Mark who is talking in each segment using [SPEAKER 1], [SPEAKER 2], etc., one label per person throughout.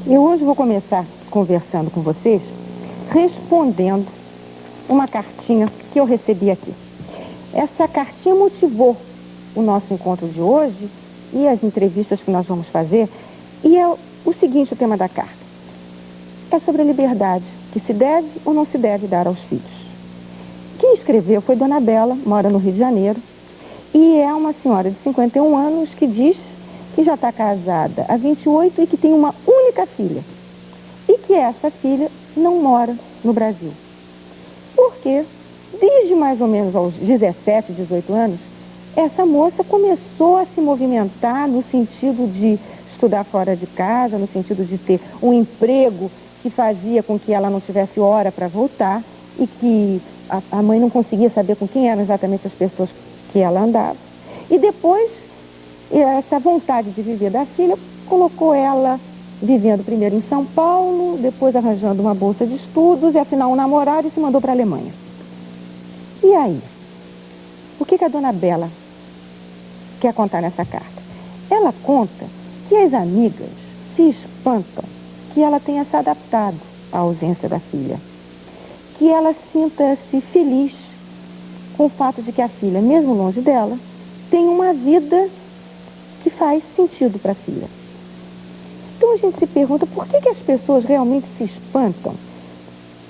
[SPEAKER 1] Eu hoje vou começar conversando com vocês, respondendo uma cartinha que eu recebi aqui. Essa cartinha motivou o nosso encontro de hoje e as entrevistas que nós vamos fazer. E é o seguinte, o tema da carta. É sobre a liberdade, que se deve ou não se deve dar aos filhos. Quem escreveu foi Dona Bela, mora no Rio de Janeiro, e é uma senhora de 51 anos que diz que já está casada há 28 e que tem uma única filha. E que essa filha não mora no Brasil. Porque, desde mais ou menos aos 17, 18 anos, essa moça começou a se movimentar no sentido de estudar fora de casa, no sentido de ter um emprego que fazia com que ela não tivesse hora para voltar e que a mãe não conseguia saber com quem eram exatamente as pessoas que ela andava. E depois, essa vontade de viver da filha colocou ela vivendo primeiro em São Paulo, depois arranjando uma bolsa de estudos e afinal um namorado e se mandou para a Alemanha. E aí? O que a Dona Bela quer contar nessa carta? Ela conta que as amigas se espantam que ela tenha se adaptado à ausência da filha. Que ela sinta-se feliz com o fato de que a filha, mesmo longe dela, tem uma vida que faz sentido para a filha. Então a gente se pergunta por que as pessoas realmente se espantam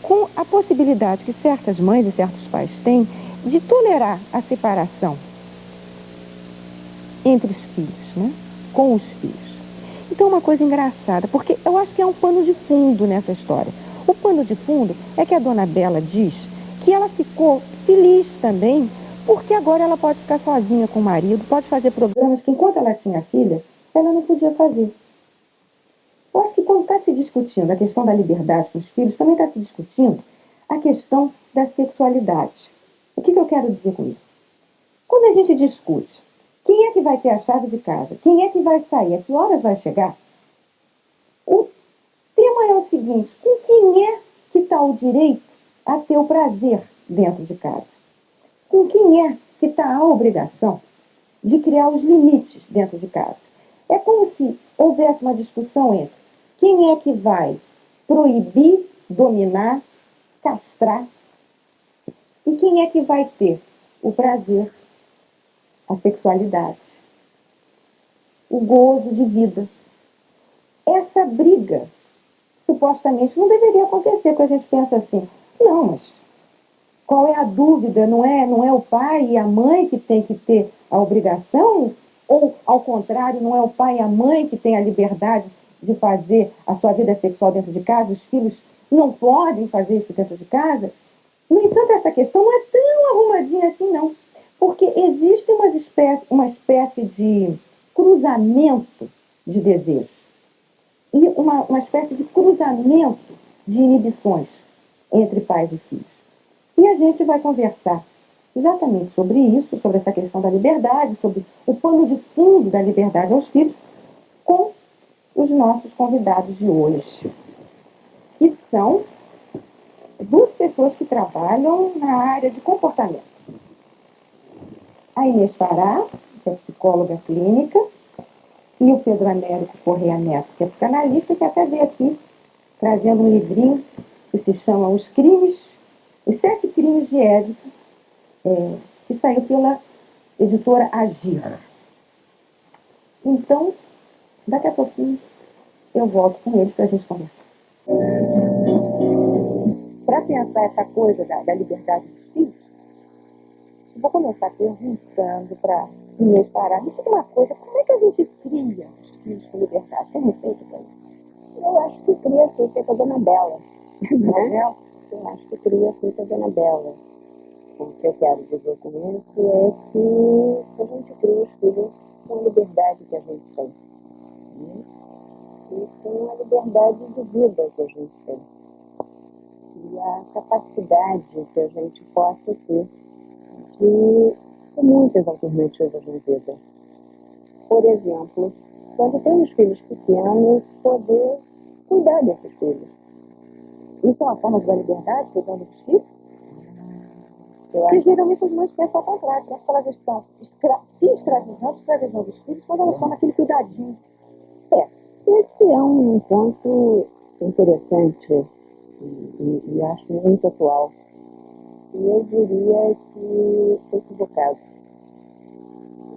[SPEAKER 1] com a possibilidade que certas mães e certos pais têm de tolerar a separação entre os filhos, né? Com os filhos. Então, uma coisa engraçada, porque eu acho que é um pano de fundo nessa história. O pano de fundo é que a Dona Bela diz que ela ficou feliz também, porque agora ela pode ficar sozinha com o marido, pode fazer programas que, enquanto ela tinha filha, ela não podia fazer. Eu acho que quando está se discutindo a questão da liberdade com os filhos, também está se discutindo a questão da sexualidade. O que eu quero dizer com isso? Quando a gente discute quem é que vai ter a chave de casa, quem é que vai sair, a que horas vai chegar, o tema é o seguinte: com quem é que está o direito a ter o prazer dentro de casa? Com quem é que está a obrigação de criar os limites dentro de casa? É como se houvesse uma discussão entre quem é que vai proibir, dominar, castrar e quem é que vai ter o prazer, a sexualidade, o gozo de vida. Essa briga supostamente não deveria acontecer, porque a gente pensa assim, não, mas qual é a dúvida? Não é o pai e a mãe que tem que ter a obrigação? Ou, ao contrário, não é o pai e a mãe que tem a liberdade de fazer a sua vida sexual dentro de casa? Os filhos não podem fazer isso dentro de casa? No entanto, essa questão não é tão arrumadinha assim, não. Porque existe uma espécie de cruzamento de desejos e uma espécie de cruzamento de inibições entre pais e filhos. E a gente vai conversar exatamente sobre isso, sobre essa questão da liberdade, sobre o pano de fundo da liberdade aos filhos, com os nossos convidados de hoje, que são duas pessoas que trabalham na área de comportamento. A Inês Pará, que é psicóloga clínica, e o Pedro Américo Correia Neto, que é psicanalista, que até veio aqui trazendo um livrinho que se chama Os 7 Crimes de Édipo, que saiu pela editora Agir. Então, daqui a pouquinho eu volto com eles para a gente conversar. Para pensar essa coisa da liberdade dos filhos, eu vou começar perguntando para Inês Pará, me diga uma coisa, como é que a gente cria os filhos com liberdade? Tem receita para isso?
[SPEAKER 2] Eu acho que cria assim, feita a Dona Bela. Né? Eu acho que cria assim, a Dona Bela. O que eu quero dizer com isso é que a gente cria os filhos com a liberdade que a gente tem, né? E com a liberdade de vida que a gente tem. E a capacidade que a gente possa ter de ter muitas alternativas na vida. Por exemplo, quando temos filhos pequenos, poder cuidar desses filhos.
[SPEAKER 1] Isso é uma forma de dar liberdade, cuidando dos filhos?
[SPEAKER 2] Porque
[SPEAKER 1] geralmente as mães pensam ao contrário, né? Que elas estão se escravizando os filhos quando elas estão naquele cuidadinho.
[SPEAKER 2] Esse é um ponto interessante e acho muito atual. E eu diria que é equivocado.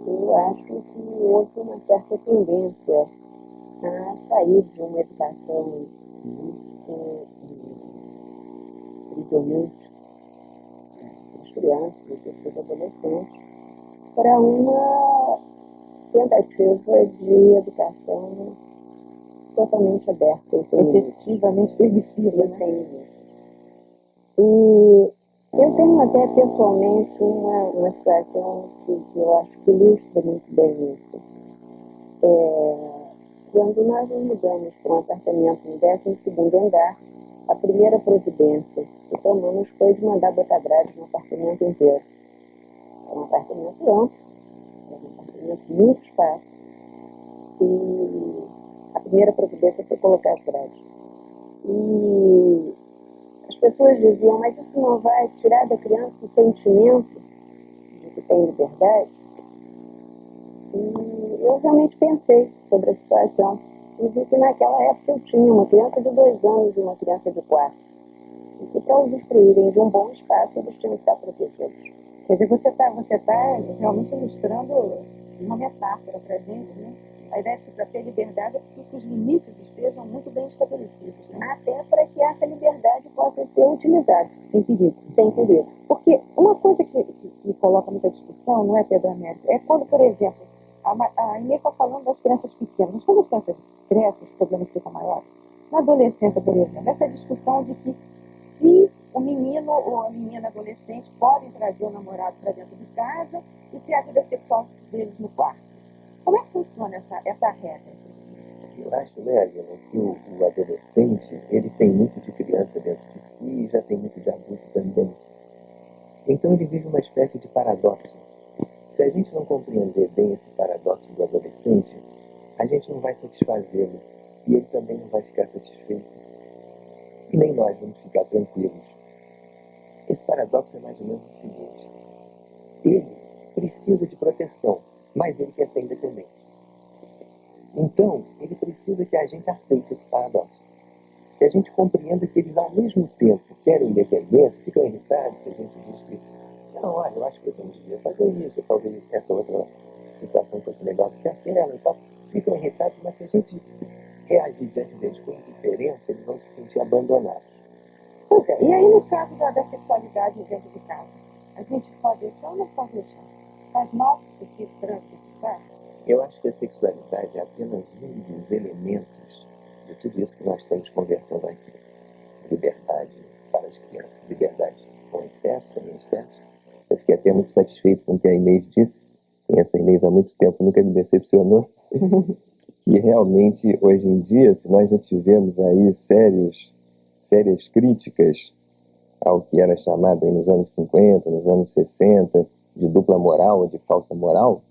[SPEAKER 2] Eu acho que houve uma certa tendência a sair de uma educação muito predominante das crianças e dos adolescentes para uma tentativa de educação totalmente aberta e
[SPEAKER 1] Efetivamente permissiva, né?
[SPEAKER 2] E eu tenho até pessoalmente uma situação que eu acho que ilustra muito bem isso. Quando nós nos mudamos para um apartamento no 12º andar, a primeira providência que tomamos foi de mandar botar grade no apartamento inteiro. Era um apartamento amplo, era um apartamento de muito espaço, e a primeira providência foi colocar as grades. E as pessoas diziam, mas isso não vai tirar da criança o sentimento de que tem liberdade? E eu realmente pensei sobre a situação e vi que naquela época eu tinha uma criança de 2 anos e uma criança de 4. E que para os instruírem de um bom espaço, eles tinham que estar protegidos.
[SPEAKER 1] Quer dizer, você tá realmente ilustrando uma metáfora para a gente, né? A ideia de que para ter liberdade é preciso que os limites estejam muito bem estabelecidos, né?
[SPEAKER 2] Até para que essa liberdade possa ser utilizada.
[SPEAKER 1] Sem perigo.
[SPEAKER 2] Sem perigo.
[SPEAKER 1] Porque uma coisa que coloca muita discussão, não é, Pedro Américo? É quando, por exemplo, a Inês está falando das crianças pequenas, mas quando as crianças crescem, os problemas ficam maiores. Na adolescência, por exemplo, essa discussão de que se o menino ou a menina adolescente podem trazer o namorado para dentro de casa e ter a vida sexual deles no quarto. Como é que funciona essa regra?
[SPEAKER 3] Eu acho, né, Adriana, que o adolescente, ele tem muito de criança dentro de si e já tem muito de adulto também. Então ele vive uma espécie de paradoxo. Se a gente não compreender bem esse paradoxo do adolescente, a gente não vai satisfazê-lo e ele também não vai ficar satisfeito. E nem nós vamos ficar tranquilos. Esse paradoxo é mais ou menos o seguinte: ele precisa de proteção, mas ele quer ser independente. Então, ele precisa que a gente aceite esse paradoxo. Que a gente compreenda que eles, ao mesmo tempo, querem independência, ficam irritados, que a gente diz que, não, olha, eu acho que você não devia fazer isso, talvez essa outra situação fosse melhor do que aquela e tal. Ficam irritados, mas se a gente reagir diante deles com indiferença, eles vão se sentir abandonados.
[SPEAKER 1] Pois é, e aí no caso da sexualidade dentro de casa, a gente pode deixar ou não pode deixar? Faz mal esse trânsito de casa?
[SPEAKER 3] Eu acho que a sexualidade é apenas um dos elementos de tudo isso que nós estamos conversando aqui. Liberdade para as crianças, liberdade com excesso, sem excesso. Eu fiquei até muito satisfeito com o que a Inês disse. Conheço a Inês há muito tempo, nunca me decepcionou. Que realmente, hoje em dia, se nós já tivemos aí sérias críticas ao que era chamado aí nos anos 50, nos anos 60, de dupla moral ou de falsa moral,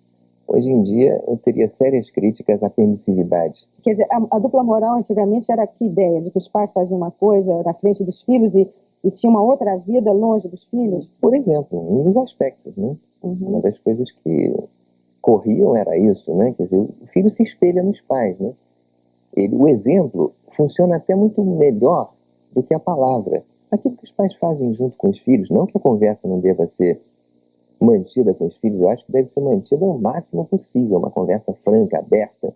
[SPEAKER 3] hoje em dia eu teria sérias críticas à permissividade.
[SPEAKER 1] Quer dizer, a dupla moral antigamente era que ideia de que os pais faziam uma coisa na frente dos filhos e tinha uma outra vida longe dos filhos?
[SPEAKER 3] Por exemplo, um dos aspectos, né? Uma das coisas que corriam era isso, né? Quer dizer, o filho se espelha nos pais, né? O exemplo funciona até muito melhor do que a palavra. Aquilo que os pais fazem junto com os filhos, não que a conversa não deva ser mantida com os filhos, eu acho que deve ser mantida ao máximo possível, uma conversa franca, aberta.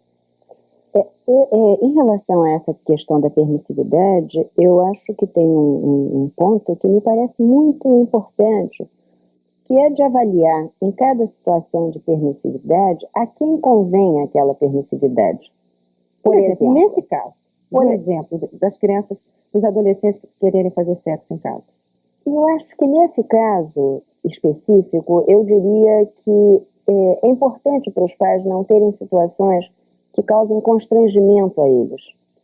[SPEAKER 2] Em relação a essa questão da permissividade, eu acho que tem um ponto que me parece muito importante, que é de avaliar em cada situação de permissividade a quem convém aquela permissividade.
[SPEAKER 1] Por exemplo, nesse caso, por exemplo, das crianças, dos adolescentes quererem fazer sexo em casa.
[SPEAKER 2] Eu acho que nesse caso, específico, eu diria que é importante para os pais não terem situações que causem constrangimento a eles,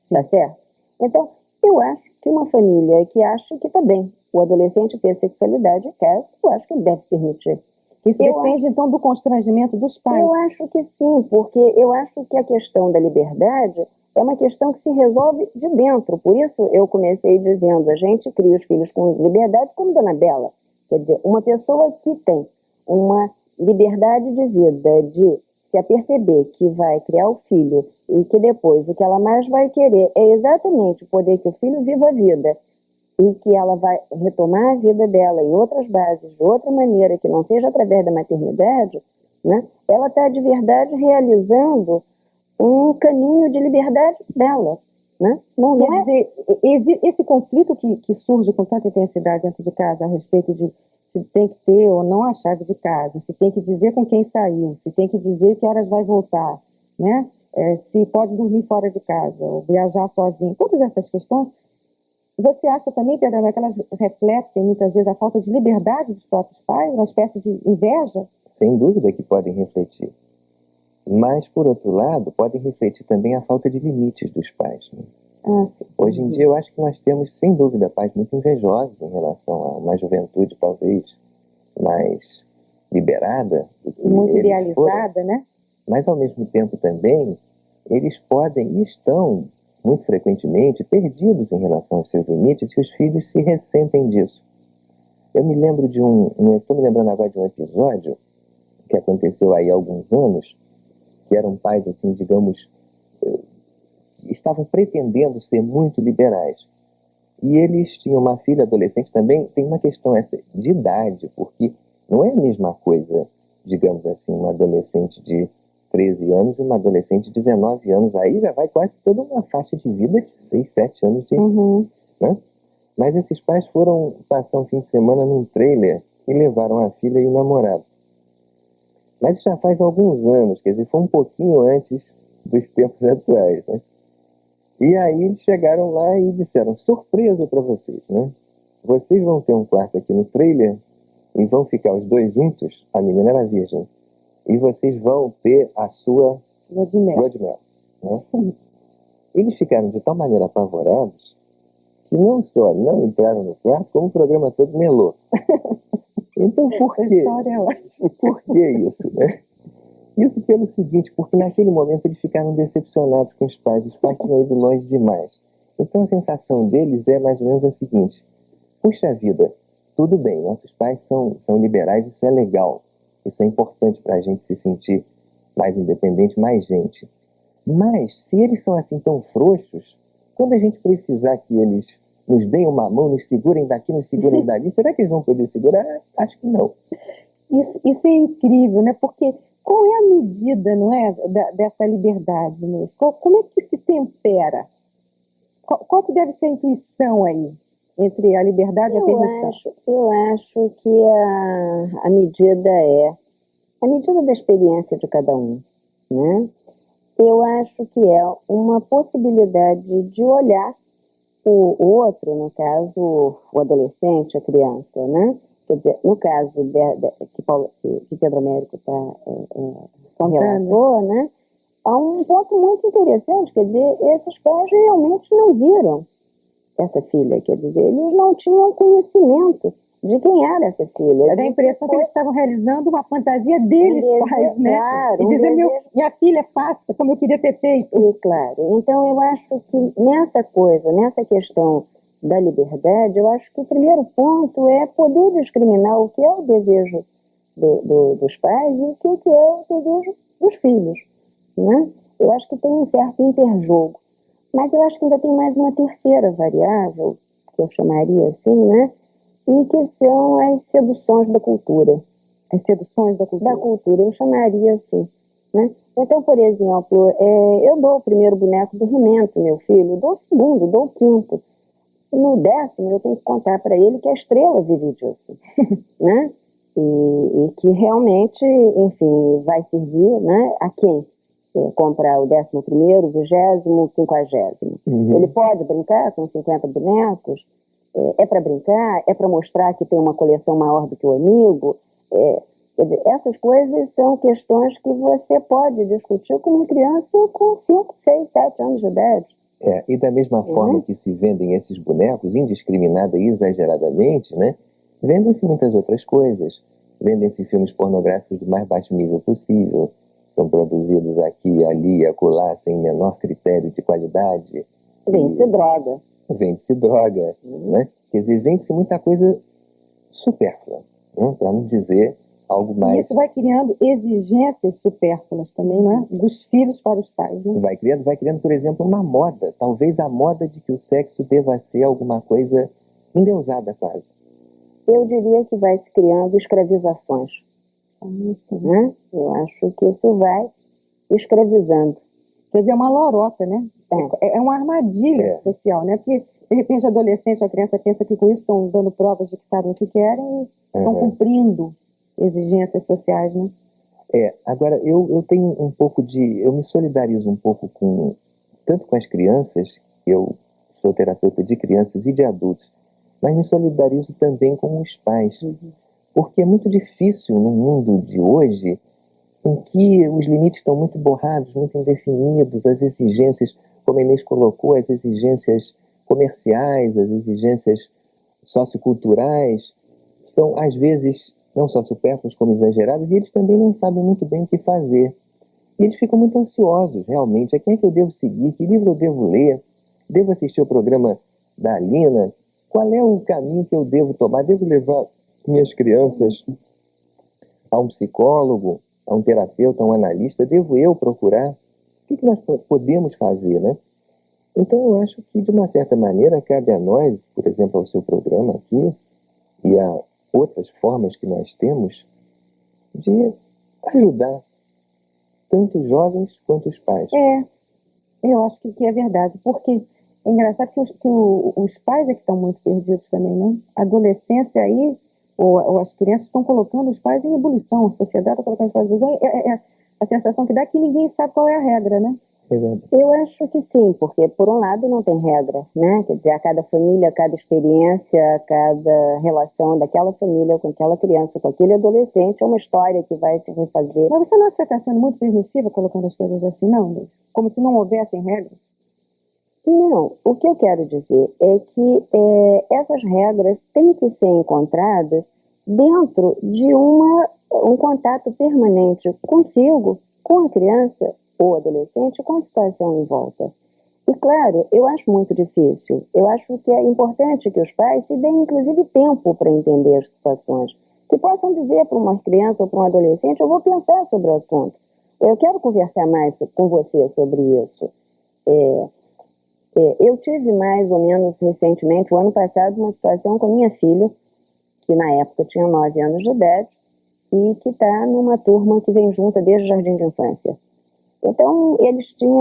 [SPEAKER 2] tá certo? Então, eu acho que uma família que acha que está bem o adolescente ter sexualidade quer, eu acho que deve permitir.
[SPEAKER 1] Isso depende, então, do constrangimento dos pais.
[SPEAKER 2] Eu acho que sim, porque eu acho que a questão da liberdade é uma questão que se resolve de dentro. Por isso eu comecei dizendo, a gente cria os filhos com liberdade como Dona Bela. Quer dizer, uma pessoa que tem uma liberdade de vida, de se aperceber que vai criar o filho e que depois o que ela mais vai querer é exatamente poder que o filho viva a vida e que ela vai retomar a vida dela em outras bases, de outra maneira, que não seja através da maternidade, né? Ela está de verdade realizando um caminho de liberdade dela. Né?
[SPEAKER 1] Quer dizer, esse conflito que surge com tanta intensidade dentro de casa a respeito de se tem que ter ou não a chave de casa, se tem que dizer com quem saiu, se tem que dizer que horas vai voltar, né? Se pode dormir fora de casa ou viajar sozinho, todas essas questões. Você acha também, Pedro, que elas refletem muitas vezes a falta de liberdade dos próprios pais, uma espécie de inveja?
[SPEAKER 3] Sem dúvida que podem refletir. Mas, por outro lado, podem refletir também a falta de limites dos pais. Né? Hoje em dia, eu acho que nós temos, sem dúvida, pais muito invejosos em relação a uma juventude, talvez, mais liberada.
[SPEAKER 1] Muito idealizada, né?
[SPEAKER 3] Mas, ao mesmo tempo, também, eles podem e estão, muito frequentemente, perdidos em relação aos seus limites e os filhos se ressentem disso. Eu me lembro estou me lembrando agora de um episódio que aconteceu aí há alguns anos, que eram pais, assim, digamos, que estavam pretendendo ser muito liberais. E eles tinham uma filha adolescente também, tem uma questão essa de idade, porque não é a mesma coisa, digamos assim, uma adolescente de 13 anos e uma adolescente de 19 anos. Aí já vai quase toda uma faixa de vida de 6, 7 anos de... Né? Mas esses pais foram passar um fim de semana num trailer e levaram a filha e o namorado. Mas já faz alguns anos, quer dizer, foi um pouquinho antes dos tempos atuais, né? E aí eles chegaram lá e disseram, surpresa para vocês, né? Vocês vão ter um quarto aqui no trailer e vão ficar os dois juntos, a menina era virgem, e vocês vão ter a sua lua de mel. Né? Eles ficaram de tal maneira apavorados que não só não entraram no quarto, como o programa todo melou. Então por quê? Por que isso, né? Isso pelo seguinte, porque naquele momento eles ficaram decepcionados com os pais tinham ido longe demais. Então a sensação deles é mais ou menos a seguinte, puxa vida, tudo bem, nossos pais são liberais, isso é legal, isso é importante para a gente se sentir mais independente, mais gente. Mas, se eles são assim tão frouxos, quando a gente precisar que eles nos deem uma mão, nos segurem daqui, nos segurem dali, será que eles vão poder segurar? Acho que não.
[SPEAKER 1] Isso é incrível, né? Porque qual é a medida, não é, dessa liberdade mesmo? Como é que se tempera? Qual que deve ser a intuição aí entre a liberdade e a permissão?
[SPEAKER 2] Eu acho que a medida é a medida da experiência de cada um, né? Eu acho que é uma possibilidade de olhar o outro, no caso, o adolescente, a criança, né? Quer dizer, no caso que Pedro Américo está relatou, né? Há um ponto muito interessante, quer dizer, esses pais realmente não viram essa filha, quer dizer, eles não tinham conhecimento de quem era essa filha.
[SPEAKER 1] Dá a impressão que eles estavam realizando uma fantasia deles, pais, né?
[SPEAKER 2] Claro,
[SPEAKER 1] e dizer, minha filha faça como eu queria ter feito.
[SPEAKER 2] E, claro. Então, eu acho que nessa questão da liberdade, eu acho que o primeiro ponto é poder discriminar o que é o desejo dos pais e o que é o desejo dos filhos, né? Eu acho que tem um certo interjogo. Mas eu acho que ainda tem mais uma terceira variável, que eu chamaria assim, né? E que são as seduções da cultura.
[SPEAKER 1] As seduções da cultura?
[SPEAKER 2] Da cultura, eu chamaria assim, né? Então, por exemplo, eu dou o primeiro boneco do He-Man pro meu filho, dou o segundo, dou o quinto. No 10º, eu tenho que contar para ele que a estrela vive disso, né? E que realmente, enfim, vai servir, né, a quem? Comprar o 11º, 20º, 50º. Ele pode brincar com 50 bonecos? É para brincar? É para mostrar que tem uma coleção maior do que o amigo? Quer dizer, essas coisas são questões que você pode discutir com uma criança com 5, 6, 7 anos de idade.
[SPEAKER 3] E da mesma forma que se vendem esses bonecos indiscriminada e exageradamente, né, vendem-se muitas outras coisas. Vendem-se filmes pornográficos do mais baixo nível possível. São produzidos aqui, ali, acolá, sem o menor critério de qualidade.
[SPEAKER 2] Vende-se droga.
[SPEAKER 3] Vende-se droga, né? Quer dizer, vende-se muita coisa supérflua, né? Para não dizer algo mais...
[SPEAKER 1] E isso vai criando exigências supérfluas também, não é? Dos filhos para os pais, né?
[SPEAKER 3] Vai criando, por exemplo, uma moda. Talvez a moda de que o sexo deva ser alguma coisa endeusada quase.
[SPEAKER 2] Eu diria que vai se criando escravizações. Né? Eu acho que isso vai escravizando.
[SPEAKER 1] Quer dizer, é uma lorota, né? É uma armadilha social, né? Porque, de repente, a adolescente ou a criança pensa que com isso estão dando provas de que sabem o que querem e estão cumprindo exigências sociais, né?
[SPEAKER 3] Agora, eu tenho um pouco de... Eu me solidarizo um pouco tanto com as crianças, eu sou terapeuta de crianças e de adultos, mas me solidarizo também com os pais. Porque é muito difícil no mundo de hoje, em que os limites estão muito borrados, muito indefinidos, as exigências, como a Inês colocou, as exigências comerciais, as exigências socioculturais, são às vezes não só supérfluas como exageradas, e eles também não sabem muito bem o que fazer. E eles ficam muito ansiosos, realmente. A quem é que eu devo seguir? Que livro eu devo ler? Devo assistir ao programa da Alina? Qual é o caminho que eu devo tomar? Devo levar minhas crianças a um psicólogo, a um terapeuta, a um analista? Devo eu procurar? O que nós podemos fazer, né? Então eu acho que, de uma certa maneira, cabe a nós, por exemplo, ao seu programa aqui, e a outras formas que nós temos, de ajudar tanto os jovens quanto os pais.
[SPEAKER 1] Eu acho que é verdade, porque é engraçado que os pais é que estão muito perdidos também, né? A adolescência aí, ou as crianças estão colocando os pais em ebulição, a sociedade está colocando os pais em ebulição, a sensação que dá que ninguém sabe qual é a regra, né?
[SPEAKER 2] Eu acho que sim, porque por um lado não tem regra, né? Quer dizer, a cada família, a cada experiência, a cada relação daquela família com aquela criança, com aquele adolescente, é uma história que vai se refazer.
[SPEAKER 1] Mas você não acha que está sendo muito permissiva colocando as coisas assim, não, Luiz? Como se não houvessem regras?
[SPEAKER 2] Não, o que eu quero dizer é que essas regras têm que ser encontradas dentro de um contato permanente consigo, com a criança ou adolescente, com a situação em volta. E claro, eu acho muito difícil. Eu acho que é importante que os pais se deem, inclusive, tempo para entender as situações. Que possam dizer para uma criança ou para um adolescente: eu vou pensar sobre o assunto. Eu quero conversar mais com você sobre isso. Eu tive mais ou menos recentemente, o ano passado, uma situação com a minha filha, que na época tinha 9 anos de idade, e que está numa turma que vem junta desde o jardim de infância. Então,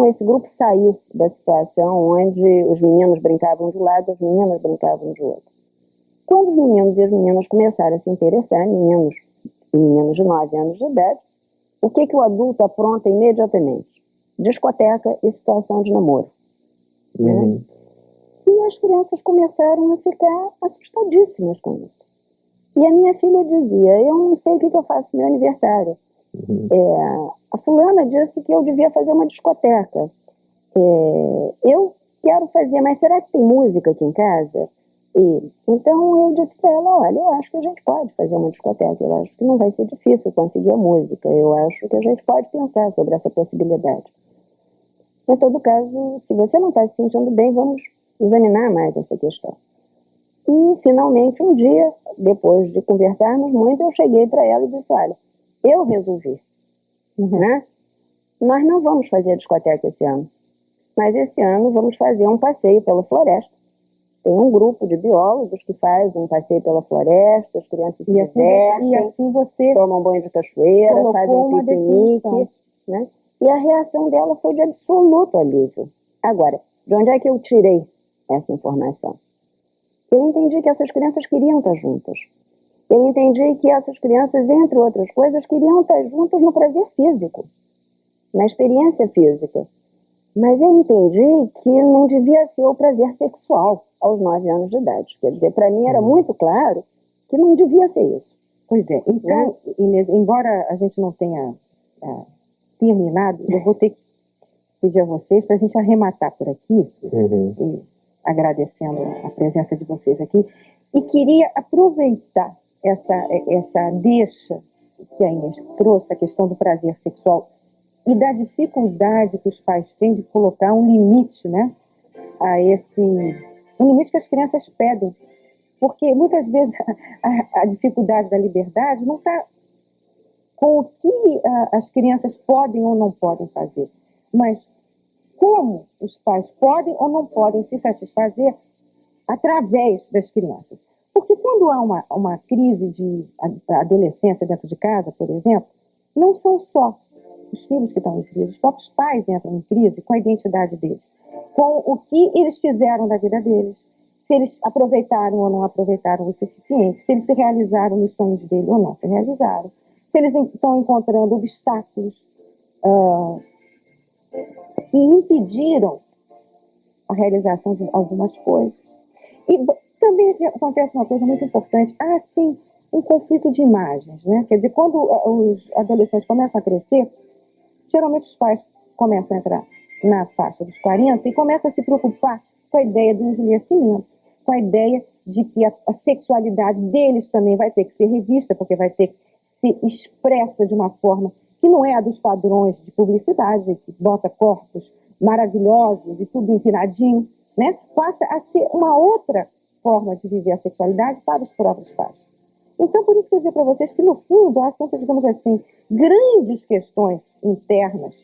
[SPEAKER 2] esse grupo saiu da situação onde os meninos brincavam de um lado, as meninas brincavam de outro. Quando os meninos e as meninas começaram a se interessar, meninos de 9 anos de idade, o que o adulto apronta imediatamente? Discoteca e situação de namoro. Né? E as crianças começaram a ficar assustadíssimas com isso. E a minha filha dizia: eu não sei o que eu faço no meu aniversário. A fulana disse que eu devia fazer uma discoteca. Eu quero fazer, mas será que tem música aqui em casa? Então eu disse para ela: olha, eu acho que a gente pode fazer uma discoteca. Eu acho que não vai ser difícil conseguir a música. Eu acho que a gente pode pensar sobre essa possibilidade. Em todo caso, se você não está se sentindo bem, vamos examinar mais essa questão. E, finalmente, um dia, depois de conversarmos muito, eu cheguei para ela e disse: olha, eu resolvi. Né? Nós não vamos fazer a discoteca esse ano, mas esse ano vamos fazer um passeio pela floresta. Tem um grupo de biólogos que faz um passeio pela floresta, as crianças se divertem,
[SPEAKER 1] e assim você
[SPEAKER 2] tomam banho de cachoeira, fazem um piquenique, né? E a reação dela foi de absoluto alívio. Agora, de onde é que eu tirei essa informação? Eu entendi que essas crianças queriam estar juntas. Eu entendi que essas crianças, entre outras coisas, queriam estar juntas no prazer físico, na experiência física. Mas eu entendi que não devia ser o prazer sexual aos 9 anos de idade. Quer dizer, para mim era muito claro que não devia ser isso.
[SPEAKER 1] Pois é. Então, Inês, embora a gente não tenha terminado, eu vou ter que pedir a vocês para a gente arrematar por aqui, e agradecendo a presença de vocês aqui, e queria aproveitar essa deixa que a Inês trouxe, a questão do prazer sexual, e da dificuldade que os pais têm de colocar um limite, né, um limite que as crianças pedem. Porque muitas vezes a dificuldade da liberdade não está com o que as crianças podem ou não podem fazer, mas como os pais podem ou não podem se satisfazer através das crianças. Porque quando há uma crise de adolescência dentro de casa, por exemplo, não são só os filhos que estão em crise, os próprios pais entram em crise com a identidade deles, com o que eles fizeram da vida deles, se eles aproveitaram ou não aproveitaram o suficiente, se eles se realizaram nos sonhos dele ou não se realizaram, se eles estão encontrando obstáculos que impediram a realização de algumas coisas. E também acontece uma coisa muito importante, há sim um conflito de imagens, né? Quer dizer, quando os adolescentes começam a crescer, geralmente os pais começam a entrar na faixa dos 40 e começam a se preocupar com a ideia do envelhecimento, com a ideia de que a sexualidade deles também vai ter que ser revista, porque vai ter que ser expressa de uma forma que não é a dos padrões de publicidade, que bota corpos maravilhosos e tudo empinadinho, né? Passa a ser uma outra forma de viver a sexualidade para os próprios pais. Então, por isso que eu dizer para vocês que, no fundo, o assunto, digamos assim, grandes questões internas,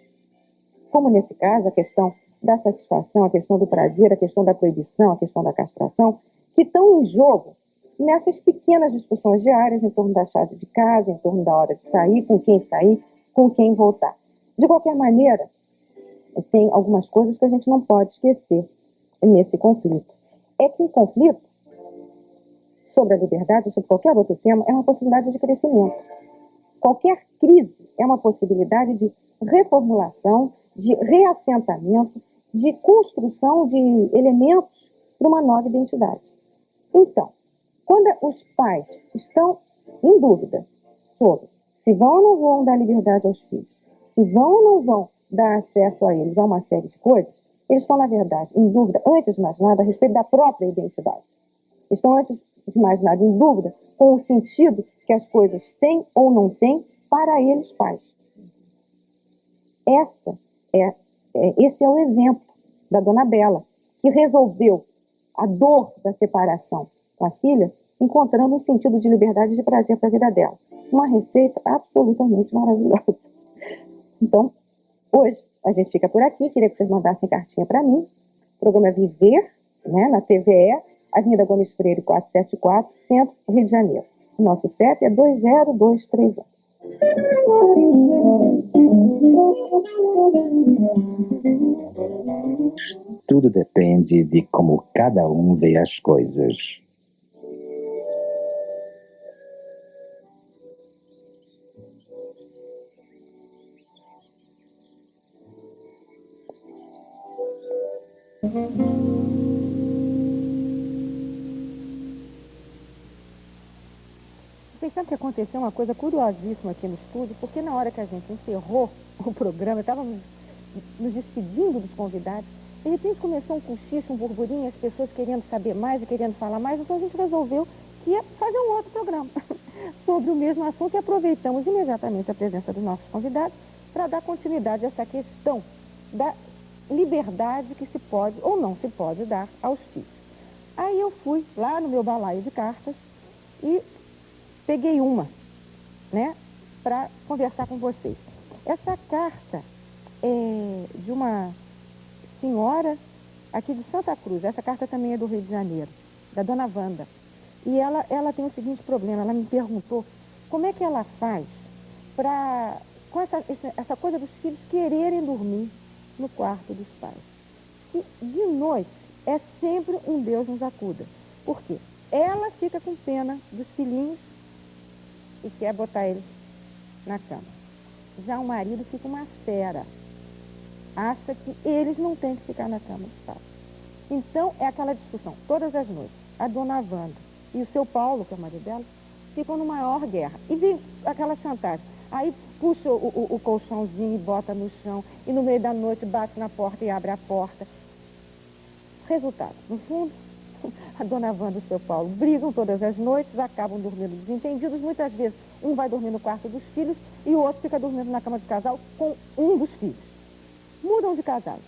[SPEAKER 1] como nesse caso, a questão da satisfação, a questão do prazer, a questão da proibição, a questão da castração, que estão em jogo nessas pequenas discussões diárias em torno da chave de casa, em torno da hora de sair, com quem voltar. De qualquer maneira, tem algumas coisas que a gente não pode esquecer nesse conflito. É que um conflito sobre a liberdade, ou sobre qualquer outro tema, é uma possibilidade de crescimento. Qualquer crise é uma possibilidade de reformulação, de reassentamento, de construção de elementos para uma nova identidade. Então, quando os pais estão em dúvida sobre se vão ou não vão dar liberdade aos filhos, se vão ou não vão dar acesso a eles a uma série de coisas, eles estão, na verdade, em dúvida, antes de mais nada, a respeito da própria identidade. Estão, antes de mais nada, em dúvida com o sentido que as coisas têm ou não têm para eles, pais. Esse é o exemplo da Dona Bela, que resolveu a dor da separação com a filha, encontrando um sentido de liberdade e de prazer para a vida dela. Uma receita absolutamente maravilhosa. Então, hoje a gente fica por aqui. Queria que vocês mandassem cartinha para mim. O programa é Viver, né, na TVE, Avenida Gomes Freire, 474, Centro, Rio de Janeiro. O nosso CEP é 20231.
[SPEAKER 4] Tudo depende de como cada um vê as coisas.
[SPEAKER 1] Pensando que aconteceu uma coisa curiosíssima aqui no estúdio, porque na hora que a gente encerrou o programa, estávamos nos despedindo dos convidados, de repente começou um cochicho, um burburinho, as pessoas querendo saber mais e querendo falar mais, então a gente resolveu que ia fazer um outro programa sobre o mesmo assunto e aproveitamos imediatamente a presença dos nossos convidados para dar continuidade a essa questão da liberdade que se pode ou não se pode dar aos filhos. Aí eu fui lá no meu balaio de cartas e peguei uma, né, para conversar com vocês. Essa carta é de uma senhora aqui de Santa Cruz. Essa carta também é do Rio de Janeiro, da Dona Wanda. E ela tem o seguinte problema, ela me perguntou como é que ela faz para, com essa coisa dos filhos quererem dormir no quarto dos pais. E de noite é sempre um Deus nos acuda. Por quê? Ela fica com pena dos filhinhos e quer botar eles na cama. Já o marido fica uma fera. acha que eles não têm que ficar na cama dos pais. Então, é aquela discussão, todas as noites. A dona Wanda e o seu Paulo, que é o marido dela, ficam numa maior guerra. E vem aquela chantagem. Aí puxa o colchãozinho e bota no chão, e no meio da noite bate na porta e abre a porta. Resultado, no fundo, a dona Wanda e o seu Paulo brigam todas as noites, acabam dormindo desentendidos. Muitas vezes um vai dormir no quarto dos filhos e o outro fica dormindo na cama de casal com um dos filhos. Mudam de casal.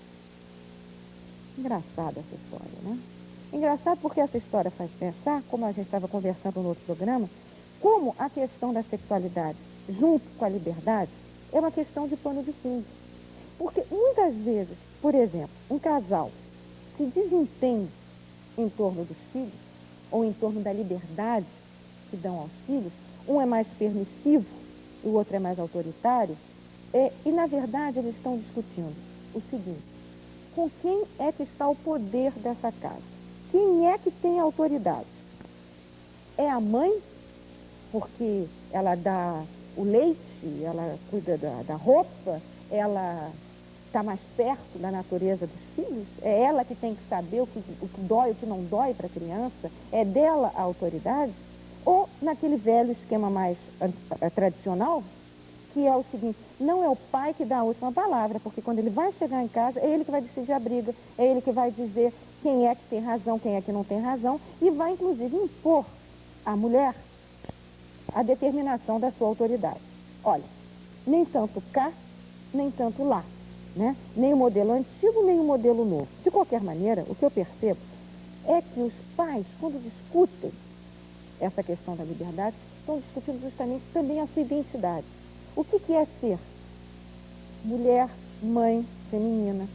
[SPEAKER 1] Engraçada essa história, né? Engraçado porque essa história faz pensar, como a gente estava conversando no outro programa, como a questão da sexualidade, junto com a liberdade, é uma questão de pano de fundo. Porque muitas vezes, por exemplo, um casal se desentende em torno dos filhos, ou em torno da liberdade que dão aos filhos, um é mais permissivo e o outro é mais autoritário, e na verdade eles estão discutindo o seguinte: com quem é que está o poder dessa casa? Quem é que tem autoridade? É a mãe, porque ela dá o leite, ela cuida da roupa, ela está mais perto da natureza dos filhos? É ela que tem que saber o que dói, o que não dói para a criança? É dela a autoridade? Ou naquele velho esquema mais tradicional, que é o seguinte: não é o pai que dá a última palavra, porque quando ele vai chegar em casa, é ele que vai decidir a briga, é ele que vai dizer quem é que tem razão, quem é que não tem razão, e vai inclusive impor à mulher a determinação da sua autoridade. Olha, nem tanto cá, nem tanto lá, né? Nem o modelo antigo, nem o modelo novo. De qualquer maneira, o que eu percebo é que os pais, quando discutem essa questão da liberdade, estão discutindo justamente também a sua identidade. O que é ser mulher, mãe, feminina?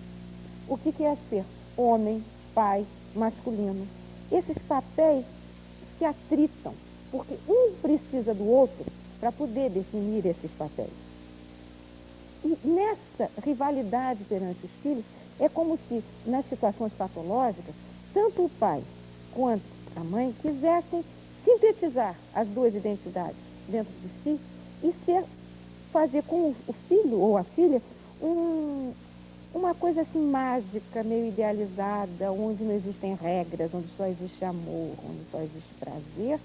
[SPEAKER 1] O que é ser homem, pai, masculino? Esses papéis se atritam, porque um precisa do outro para poder definir esses papéis. E nessa rivalidade perante os filhos, é como se, nas situações patológicas, tanto o pai quanto a mãe quisessem sintetizar as duas identidades dentro de si e fazer com o filho ou a filha uma coisa assim mágica, meio idealizada, onde não existem regras, onde só existe amor, onde só existe prazer,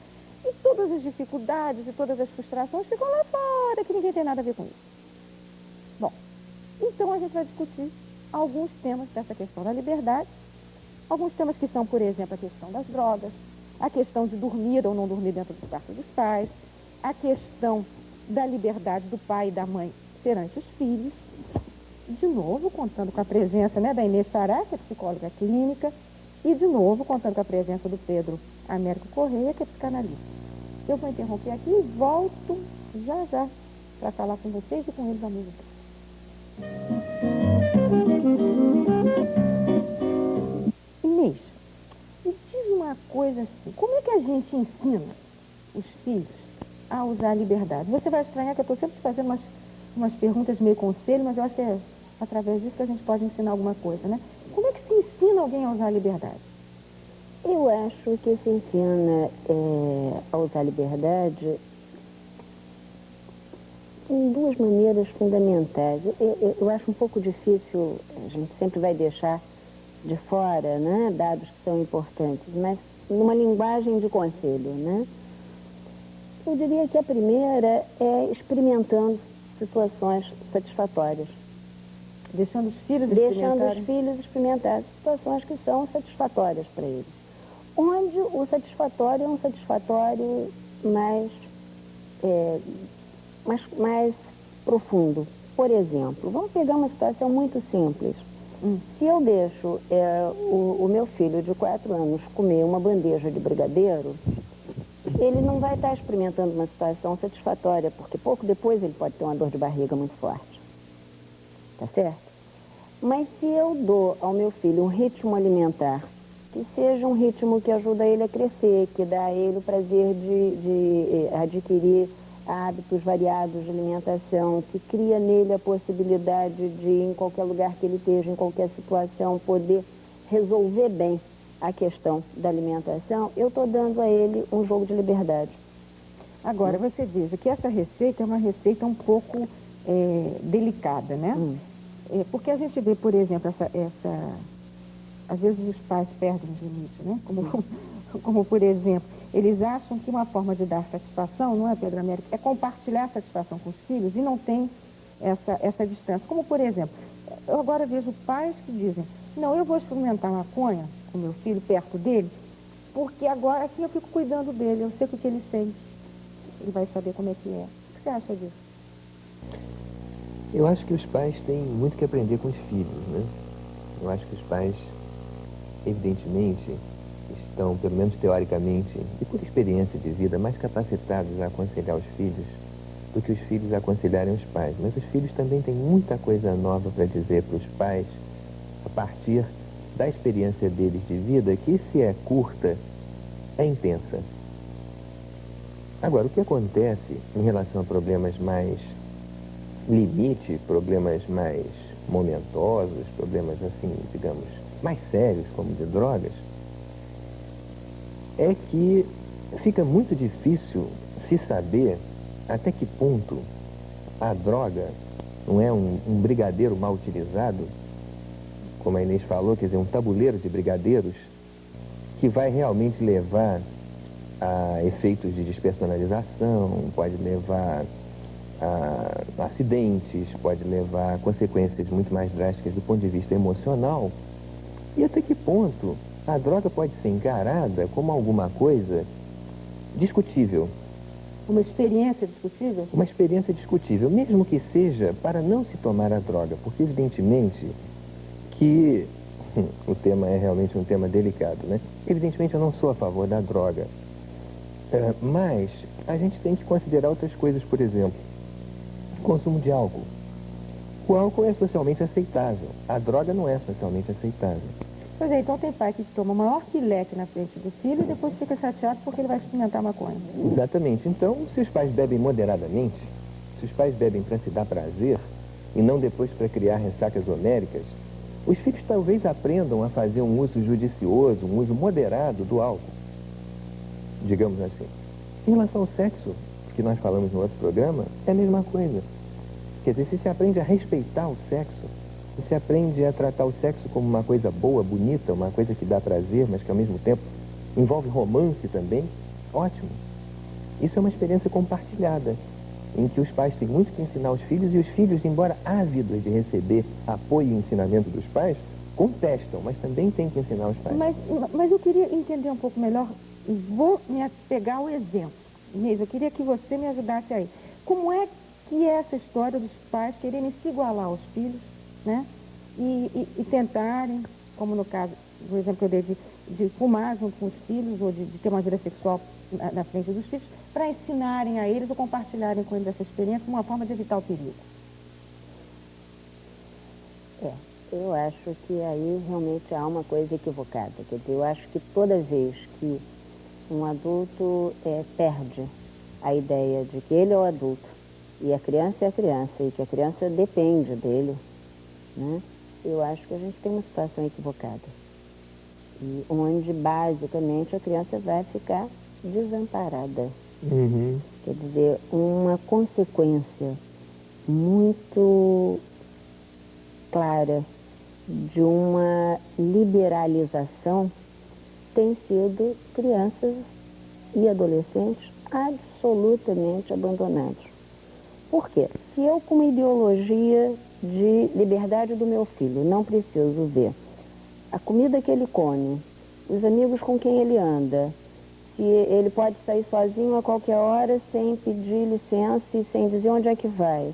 [SPEAKER 1] e todas as dificuldades e todas as frustrações ficam lá fora, que ninguém tem nada a ver com isso. Bom, então a gente vai discutir alguns temas dessa questão da liberdade, alguns temas que são, por exemplo, a questão das drogas, a questão de dormir ou não dormir dentro do quarto dos pais, a questão da liberdade do pai e da mãe perante os filhos, de novo contando com a presença, né, da Inês Fará, que é psicóloga clínica, e de novo contando com a presença do Pedro Américo Correia, que é psicanalista. Eu vou interromper aqui e volto já já para falar com vocês e com eles ao mesmo tempo. Inês, me diz uma coisa assim: como é que a gente ensina os filhos a usar a liberdade? Você vai estranhar que eu estou sempre fazendo umas perguntas meio conselho, mas eu acho que é através disso que a gente pode ensinar alguma coisa, né? Como é que se ensina alguém a usar a liberdade?
[SPEAKER 2] Eu acho que se ensina a usar a liberdade em duas maneiras fundamentais. Eu acho um pouco difícil, a gente sempre vai deixar de fora, né, dados que são importantes, mas numa linguagem de conselho, né? Eu diria que a primeira é experimentando situações satisfatórias.
[SPEAKER 1] Deixando os filhos
[SPEAKER 2] experimentar situações que são satisfatórias para eles. Onde o satisfatório é um satisfatório mais profundo. Por exemplo, vamos pegar uma situação muito simples. Se eu deixo o meu filho de 4 anos comer uma bandeja de brigadeiro, ele não vai estar experimentando uma situação satisfatória, porque pouco depois ele pode ter uma dor de barriga muito forte. Tá certo? Mas se eu dou ao meu filho um ritmo alimentar, que seja um ritmo que ajuda ele a crescer, que dá a ele o prazer de adquirir hábitos variados de alimentação, que cria nele a possibilidade de, em qualquer lugar que ele esteja, em qualquer situação, poder resolver bem a questão da alimentação, eu estou dando a ele um jogo de liberdade.
[SPEAKER 1] Agora, você veja que essa receita é uma receita um pouco delicada, né? Porque a gente vê, por exemplo, às vezes os pais perdem os limites, né? Como, por exemplo, eles acham que uma forma de dar satisfação, não é, Pedro Américo, é compartilhar a satisfação com os filhos e não tem essa distância. Como, por exemplo, eu agora vejo pais que dizem, não, eu vou experimentar maconha com meu filho perto dele, porque agora assim eu fico cuidando dele, eu sei o que ele sente, ele vai saber como é que é. O que você acha disso?
[SPEAKER 3] Eu acho que os pais têm muito que aprender com os filhos, né? Eu acho que os pais, evidentemente, estão, pelo menos teoricamente, e por experiência de vida, mais capacitados a aconselhar os filhos do que os filhos aconselharem os pais. Mas os filhos também têm muita coisa nova para dizer para os pais a partir da experiência deles de vida, que se é curta, é intensa. Agora, o que acontece em relação a problemas mais limite, problemas mais momentosos, problemas assim, digamos, mais sérios, como de drogas, é que fica muito difícil se saber até que ponto a droga não é um brigadeiro mal utilizado, como a Inês falou, quer dizer, um tabuleiro de brigadeiros, que vai realmente levar a efeitos de despersonalização, pode levar a acidentes, pode levar a consequências muito mais drásticas do ponto de vista emocional. E até que ponto a droga pode ser encarada como alguma coisa discutível.
[SPEAKER 1] Uma experiência discutível?
[SPEAKER 3] Uma experiência discutível, mesmo que seja para não se tomar a droga, porque evidentemente que o tema é realmente um tema delicado, né? Evidentemente eu não sou a favor da droga, mas a gente tem que considerar outras coisas, por exemplo, consumo de álcool. O álcool é socialmente aceitável, a droga não é socialmente aceitável.
[SPEAKER 1] Pois é, então tem pai que toma o maior pileque na frente do filho e depois fica chateado porque ele vai experimentar maconha.
[SPEAKER 3] Exatamente. Então, se os pais bebem moderadamente, se os pais bebem para se dar prazer e não depois para criar ressacas homéricas, os filhos talvez aprendam a fazer um uso judicioso, um uso moderado do álcool, digamos assim. Em relação ao sexo, que nós falamos no outro programa, é a mesma coisa. Quer dizer, se aprende a respeitar o sexo, se aprende a tratar o sexo como uma coisa boa, bonita, uma coisa que dá prazer, mas que ao mesmo tempo envolve romance também, ótimo. Isso é uma experiência compartilhada, em que os pais têm muito que ensinar os filhos e os filhos, embora ávidos de receber apoio e ensinamento dos pais, contestam, mas também têm que ensinar os pais.
[SPEAKER 1] Mas eu queria entender um pouco melhor, vou me apegar ao exemplo. Inês, eu queria que você me ajudasse aí. Como é que é essa história dos pais quererem se igualar aos filhos, né? E tentarem, como no caso, do exemplo que eu dei de fumar junto com os filhos, ou de ter uma vida sexual na frente dos filhos, para ensinarem a eles ou compartilharem com eles essa experiência como uma forma de evitar o perigo.
[SPEAKER 2] Eu acho que aí realmente há uma coisa equivocada. Quer dizer, eu acho que toda vez que um adulto perde a ideia de que ele é o adulto e a criança é a criança e que a criança depende dele, né? Eu acho que a gente tem uma situação equivocada. E onde, basicamente, a criança vai ficar desamparada.
[SPEAKER 3] Uhum.
[SPEAKER 2] Quer dizer, uma consequência muito clara de uma liberalização tem sido crianças e adolescentes absolutamente abandonados. Por quê? Se eu, com uma ideologia de liberdade do meu filho, não preciso ver a comida que ele come, os amigos com quem ele anda, se ele pode sair sozinho a qualquer hora sem pedir licença e sem dizer onde é que vai,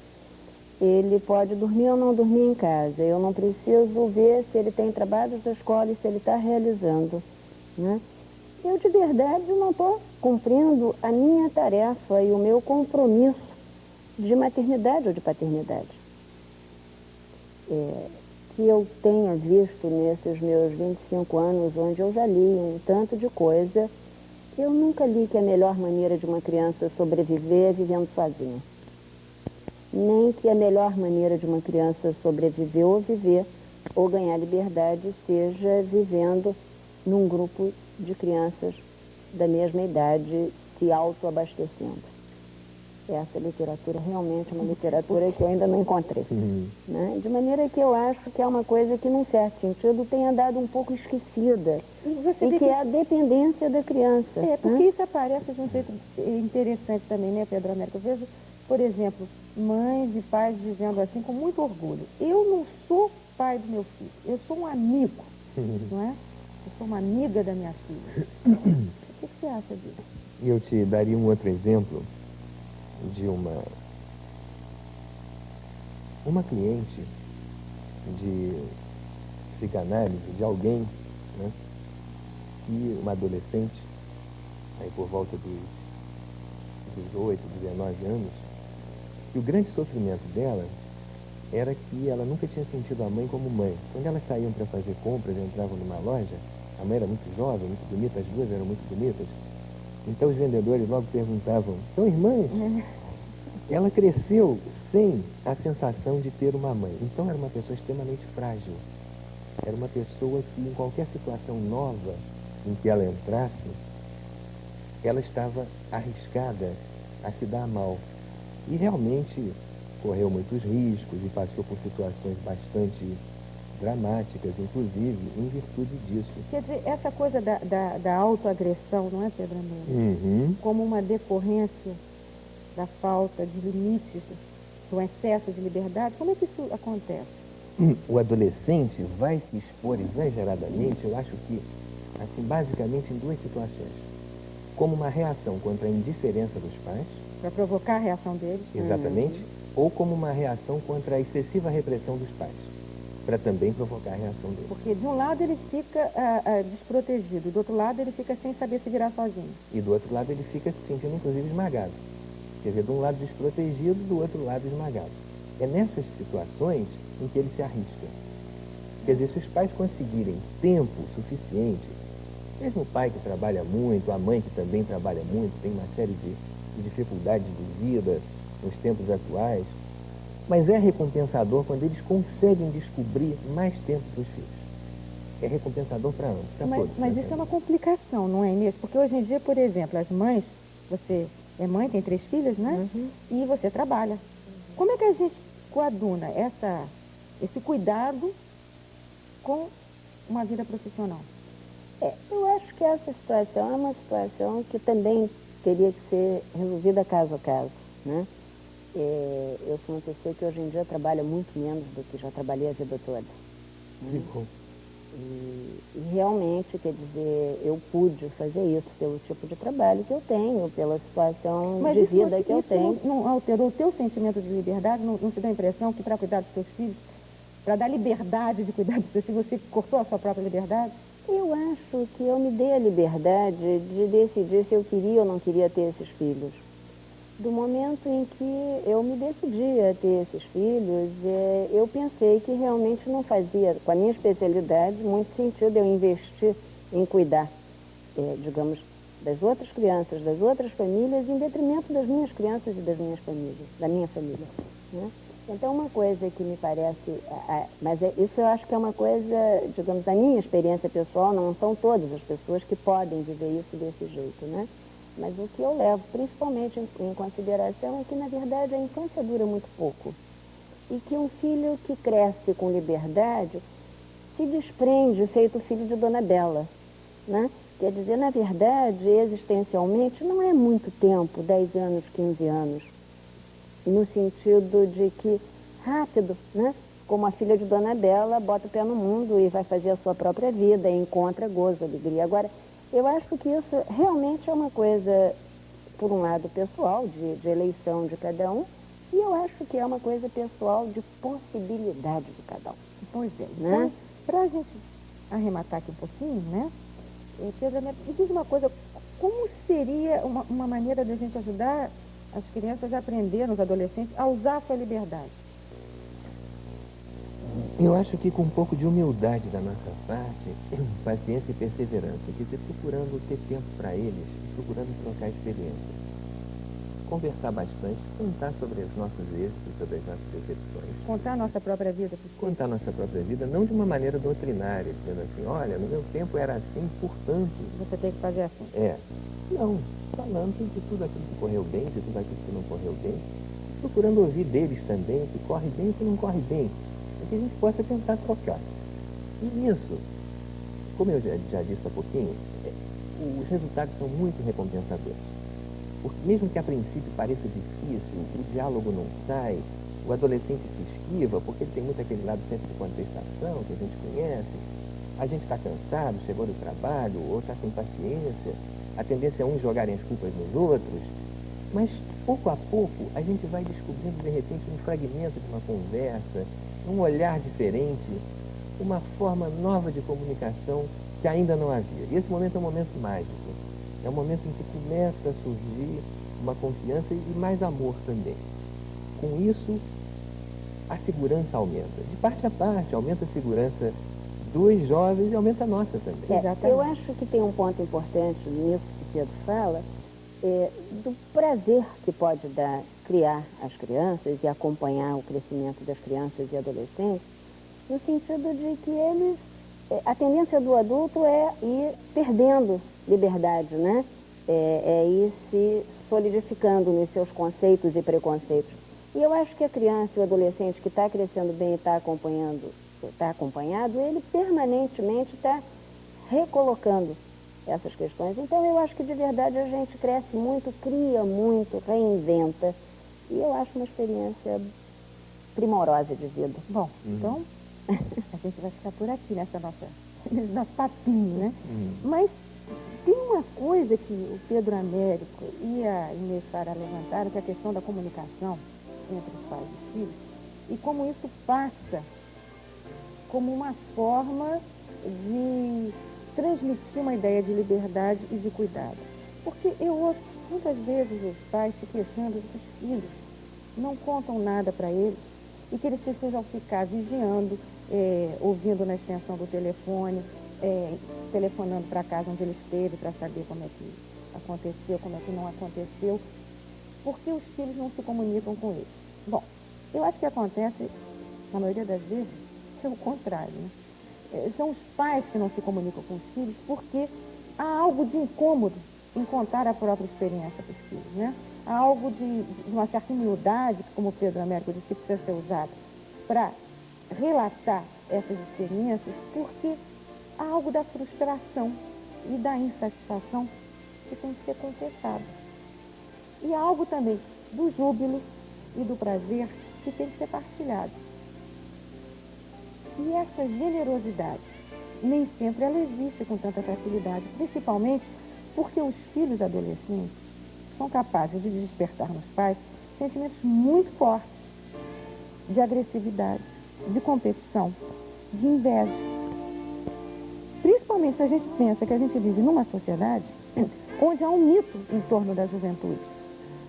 [SPEAKER 2] ele pode dormir ou não dormir em casa, eu não preciso ver se ele tem trabalhos da escola e se ele está realizando, né? Eu de verdade não estou cumprindo a minha tarefa e o meu compromisso de maternidade ou de paternidade. Que eu tenha visto nesses meus 25 anos, onde eu já li um tanto de coisa, eu nunca li que a melhor maneira de uma criança sobreviver é vivendo sozinha. Nem que a melhor maneira de uma criança sobreviver ou viver ou ganhar liberdade seja vivendo num grupo de crianças da mesma idade se autoabastecendo. essa literatura realmente é uma literatura que eu ainda não encontrei. Né? De maneira que eu acho que é uma coisa que, num certo sentido, tem andado um pouco esquecida. E que é a dependência da criança.
[SPEAKER 1] É, porque isso aparece de um jeito interessante também, né, Pedro Américo? Eu vejo, por exemplo, mães e pais dizendo assim com muito orgulho: eu não sou pai do meu filho, eu sou um amigo, não é? Eu sou uma amiga da minha filha. O que você acha disso?
[SPEAKER 5] E eu te daria um outro exemplo de uma cliente de psicanálise, de alguém, né, que uma adolescente, aí por volta dos 18, 19 anos, e o grande sofrimento dela era que ela nunca tinha sentido a mãe como mãe. Quando elas saíam para fazer compras, entravam numa loja, a mãe era muito jovem, muito bonita, as duas eram muito bonitas, então os vendedores logo perguntavam: são irmãs? Ela cresceu sem a sensação de ter uma mãe. Então era uma pessoa extremamente frágil. Era uma pessoa que, em qualquer situação nova em que ela entrasse, ela estava arriscada a se dar mal. E realmente correu muitos riscos e passou por situações bastante dramáticas, inclusive, em virtude disso.
[SPEAKER 1] Quer dizer, essa coisa da autoagressão, não é, Pedro Américo? Como uma decorrência da falta de limites, do excesso de liberdade, como é que isso acontece?
[SPEAKER 5] O adolescente vai se expor exageradamente, eu acho que, assim, basicamente em duas situações. Como uma reação contra a indiferença dos pais.
[SPEAKER 1] Para provocar a reação deles?
[SPEAKER 5] Exatamente. Ou como uma reação contra a excessiva repressão dos pais, para também provocar a reação deles.
[SPEAKER 1] Porque de um lado ele fica desprotegido, do outro lado ele fica sem saber se virar sozinho.
[SPEAKER 5] E do outro lado ele fica se sentindo, inclusive, esmagado. Quer dizer, de um lado desprotegido, do outro lado esmagado. É nessas situações em que ele se arrisca. Quer dizer, se os pais conseguirem tempo suficiente, mesmo o pai que trabalha muito, a mãe que também trabalha muito, tem uma série de dificuldades de vida nos tempos atuais, mas é recompensador quando eles conseguem descobrir mais tempo para os filhos. É recompensador para ambos, para todos.
[SPEAKER 1] Mas isso é uma complicação, não é, Inês? Porque hoje em dia, por exemplo, as mães, você é mãe, tem 3 filhas, né? E você trabalha. Como é que a gente coaduna esse cuidado com uma vida profissional?
[SPEAKER 2] Eu acho que essa situação é uma situação que também teria que ser resolvida caso a caso, né? Eu sou uma pessoa que hoje em dia trabalha muito menos do que já trabalhei a vida toda. Né? E realmente, quer dizer, eu pude fazer isso pelo tipo de trabalho que eu tenho, pela situação de vida que eu tenho.
[SPEAKER 1] Não alterou o teu sentimento de liberdade? Não te dá a impressão que para cuidar dos seus filhos, para dar liberdade de cuidar dos seus filhos, você cortou a sua própria liberdade?
[SPEAKER 2] Eu acho que eu me dei a liberdade de decidir se eu queria ou não queria ter esses filhos. Do momento em que eu me decidi a ter esses filhos, eu pensei que realmente não fazia, com a minha especialidade, muito sentido eu investir em cuidar, digamos, das outras crianças, das outras famílias, em detrimento das minhas crianças e das minhas famílias, da minha família. Né? Então, uma coisa que me parece, isso eu acho que é uma coisa, digamos, da minha experiência pessoal, não são todas as pessoas que podem viver isso desse jeito, né? Mas o que eu levo principalmente em consideração é que, na verdade, a infância dura muito pouco. E que um filho que cresce com liberdade se desprende, feito o filho de Dona Bela, né? Quer dizer, na verdade, existencialmente, não é muito tempo, 10 anos, 15 anos. No sentido de que, rápido, né? Como a filha de Dona Bela, bota o pé no mundo e vai fazer a sua própria vida, e encontra gozo, alegria. Agora, eu acho que isso realmente é uma coisa, por um lado, pessoal, de eleição de cada um, e eu acho que é uma coisa pessoal de possibilidade de cada um.
[SPEAKER 1] Pois é.
[SPEAKER 2] Né?
[SPEAKER 1] Então, para a gente arrematar aqui um pouquinho, né? Pedro, me diz uma coisa, como seria uma maneira de a gente ajudar as crianças a aprenderem, os adolescentes, a usar a sua liberdade?
[SPEAKER 5] Eu acho que com um pouco de humildade da nossa parte, paciência e perseverança, quer dizer, procurando ter tempo para eles, procurando trocar experiências. conversar bastante, contar sobre os nossos êxitos, sobre as nossas decepções.
[SPEAKER 1] Contar a nossa própria vida para os filhos.
[SPEAKER 5] Contar a nossa própria vida, não de uma maneira doutrinária, dizendo assim, olha, no meu tempo era assim, portanto...
[SPEAKER 1] Você tem que fazer assim.
[SPEAKER 5] Não, falando de tudo aquilo que correu bem, de tudo aquilo que não correu bem, procurando ouvir deles também, o que corre bem e o que não corre bem, para que a gente possa tentar trocar. E nisso, como eu já disse há pouquinho, os resultados são muito recompensadores. Porque mesmo que a princípio pareça difícil, o diálogo não sai, o adolescente se esquiva, porque ele tem muito aquele lado sempre de contestação, que a gente conhece, a gente está cansado, chegou do trabalho, ou está sem paciência, a tendência é uns jogarem as culpas nos outros, mas pouco a pouco a gente vai descobrindo de repente um fragmento de uma conversa, um olhar diferente, uma forma nova de comunicação que ainda não havia. E esse momento é um momento mágico. É um momento em que começa a surgir uma confiança e mais amor também. Com isso, a segurança aumenta. De parte a parte, aumenta a segurança dos jovens e aumenta a nossa também.
[SPEAKER 2] Eu acho que tem um ponto importante nisso que o Pedro fala, do prazer que pode dar criar as crianças e acompanhar o crescimento das crianças e adolescentes, no sentido de que eles, a tendência do adulto é ir perdendo liberdade, né? É ir se solidificando nos seus conceitos e preconceitos. E eu acho que a criança e o adolescente que está crescendo bem e está acompanhado, ele permanentemente está recolocando essas questões. Então eu acho que de verdade a gente cresce muito, cria muito, reinventa. E eu acho uma experiência primorosa de vida.
[SPEAKER 1] Bom, então a gente vai ficar por aqui nesse nosso papinho, né? Mas tem uma coisa que o Pedro Américo e a Inês Fará levantaram, que é a questão da comunicação entre os pais e os filhos, e como isso passa como uma forma de transmitir uma ideia de liberdade e de cuidado. Porque eu ouço muitas vezes os pais se queixando de que os filhos não contam nada para eles e que eles precisam ficar vigiando, ouvindo na extensão do telefone, telefonando para casa onde ele esteve para saber como é que aconteceu, como é que não aconteceu, porque os filhos não se comunicam com eles. Bom, eu acho que acontece, na maioria das vezes, é o contrário, né? São os pais que não se comunicam com os filhos porque há algo de incômodo em contar a própria experiência para os filhos, né? Há algo de uma certa humildade, como o Pedro Américo disse, que precisa ser usado para relatar essas experiências, porque há algo da frustração e da insatisfação que tem que ser confessado. E há algo também do júbilo e do prazer que tem que ser partilhado. E essa generosidade, nem sempre ela existe com tanta facilidade, principalmente porque os filhos adolescentes são capazes de despertar nos pais sentimentos muito fortes de agressividade, de competição, de inveja. Principalmente se a gente pensa que a gente vive numa sociedade onde há um mito em torno da juventude,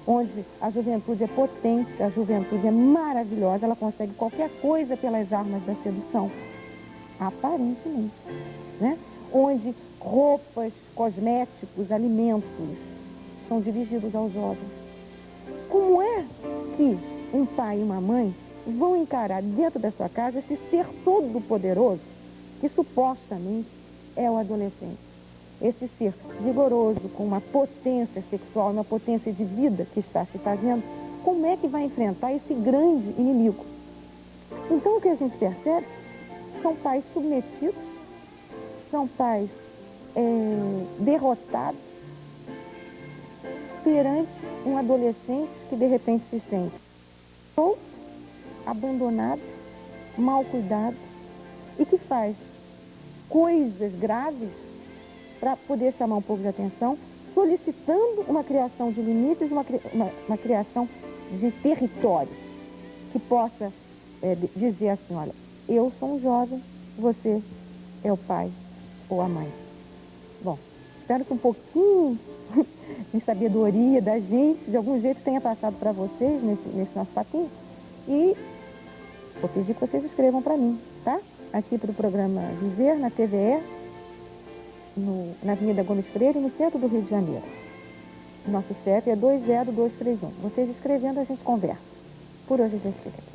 [SPEAKER 1] onde a juventude é potente, a juventude é maravilhosa, ela consegue qualquer coisa pelas armas da sedução, aparentemente, né? Onde roupas, cosméticos, alimentos são dirigidos aos jovens. Como é que um pai e uma mãe vão encarar dentro da sua casa esse ser todo poderoso que supostamente é o adolescente? Esse ser vigoroso, com uma potência sexual, uma potência de vida que está se fazendo, como é que vai enfrentar esse grande inimigo? Então o que a gente percebe são pais submetidos, são pais derrotados perante um adolescente que de repente se sente ou abandonado, mal cuidado e que faz coisas graves para poder chamar um pouco de atenção, solicitando uma criação de limites, uma criação de territórios, que possa dizer assim, olha, eu sou um jovem, você é o pai ou a mãe. Bom, espero que um pouquinho de sabedoria da gente, de algum jeito, tenha passado para vocês nesse nosso papinho. E vou pedir que vocês escrevam para mim, tá? Aqui para o programa Viver, na TVE, na Avenida Gomes Freire, no centro do Rio de Janeiro. Nosso CEP é 20231. Vocês escrevendo, a gente conversa. Por hoje a gente fica aqui.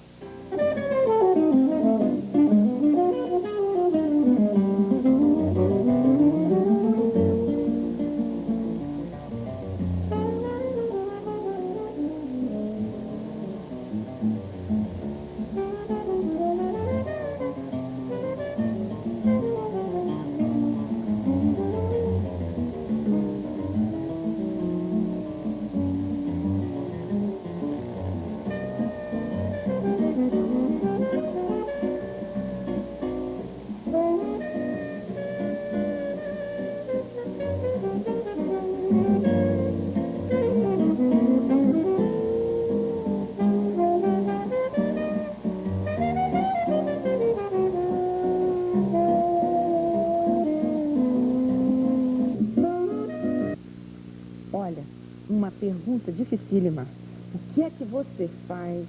[SPEAKER 1] Olha, uma pergunta dificílima. O que é que você faz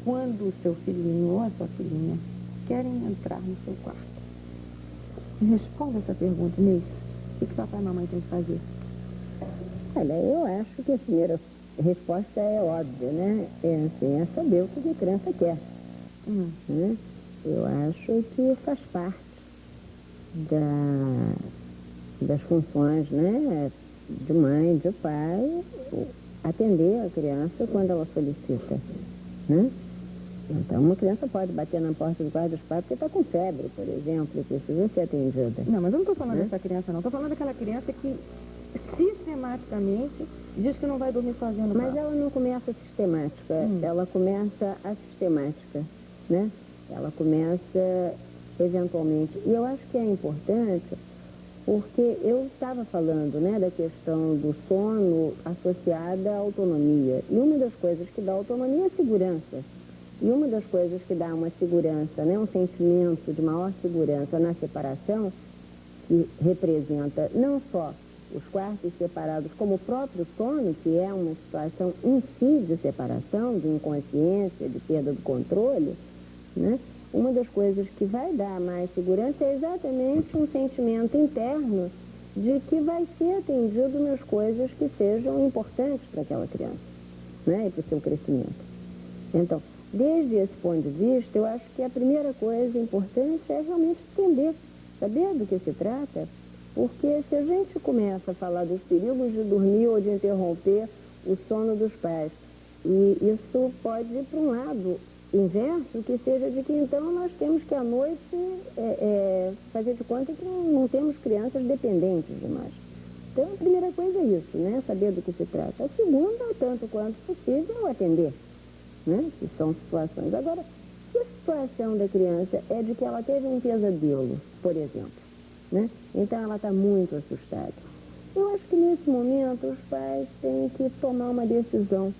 [SPEAKER 1] quando o seu filhinho ou a sua filhinha querem entrar no seu quarto? Me responda essa pergunta, Inês. O que papai e mamãe têm que fazer?
[SPEAKER 2] Olha, eu acho que a primeira resposta é óbvia, né? É saber o que a criança quer. Né? Eu acho que faz parte das funções, né? De mãe, de pai, atender a criança quando ela solicita, né? Então, uma criança pode bater na porta do quarto dos pais porque está com febre, por exemplo, e precisa ser atendida.
[SPEAKER 1] Não, mas eu não estou falando dessa criança, não. Estou falando daquela criança que sistematicamente diz que não vai dormir sozinha no quarto.
[SPEAKER 2] Mas ela não começa sistemática, ela começa assistemática, né? Ela começa eventualmente. E eu acho que é importante, porque eu estava falando, né, da questão do sono associada à autonomia. E uma das coisas que dá autonomia é a segurança. E uma das coisas que dá uma segurança, né, um sentimento de maior segurança na separação, que representa não só os quartos separados, como o próprio sono, que é uma situação em si de separação, de inconsciência, de perda do controle, né? Uma das coisas que vai dar mais segurança é exatamente um sentimento interno de que vai ser atendido nas coisas que sejam importantes para aquela criança, né? E para o seu crescimento. Então, desde esse ponto de vista, eu acho que a primeira coisa importante é realmente entender, saber do que se trata, porque se a gente começa a falar dos perigos de dormir ou de interromper o sono dos pais, e isso pode ir para um lado inverso, que seja de que então nós temos que à noite fazer de conta que não temos crianças dependentes demais. Então a primeira coisa é isso, né? Saber do que se trata. A segunda, tanto quanto possível, é atender, né? Que são situações. Agora, se a situação da criança é de que ela teve um pesadelo, por exemplo, né? Então ela está muito assustada. Eu acho que nesse momento os pais têm que tomar uma decisão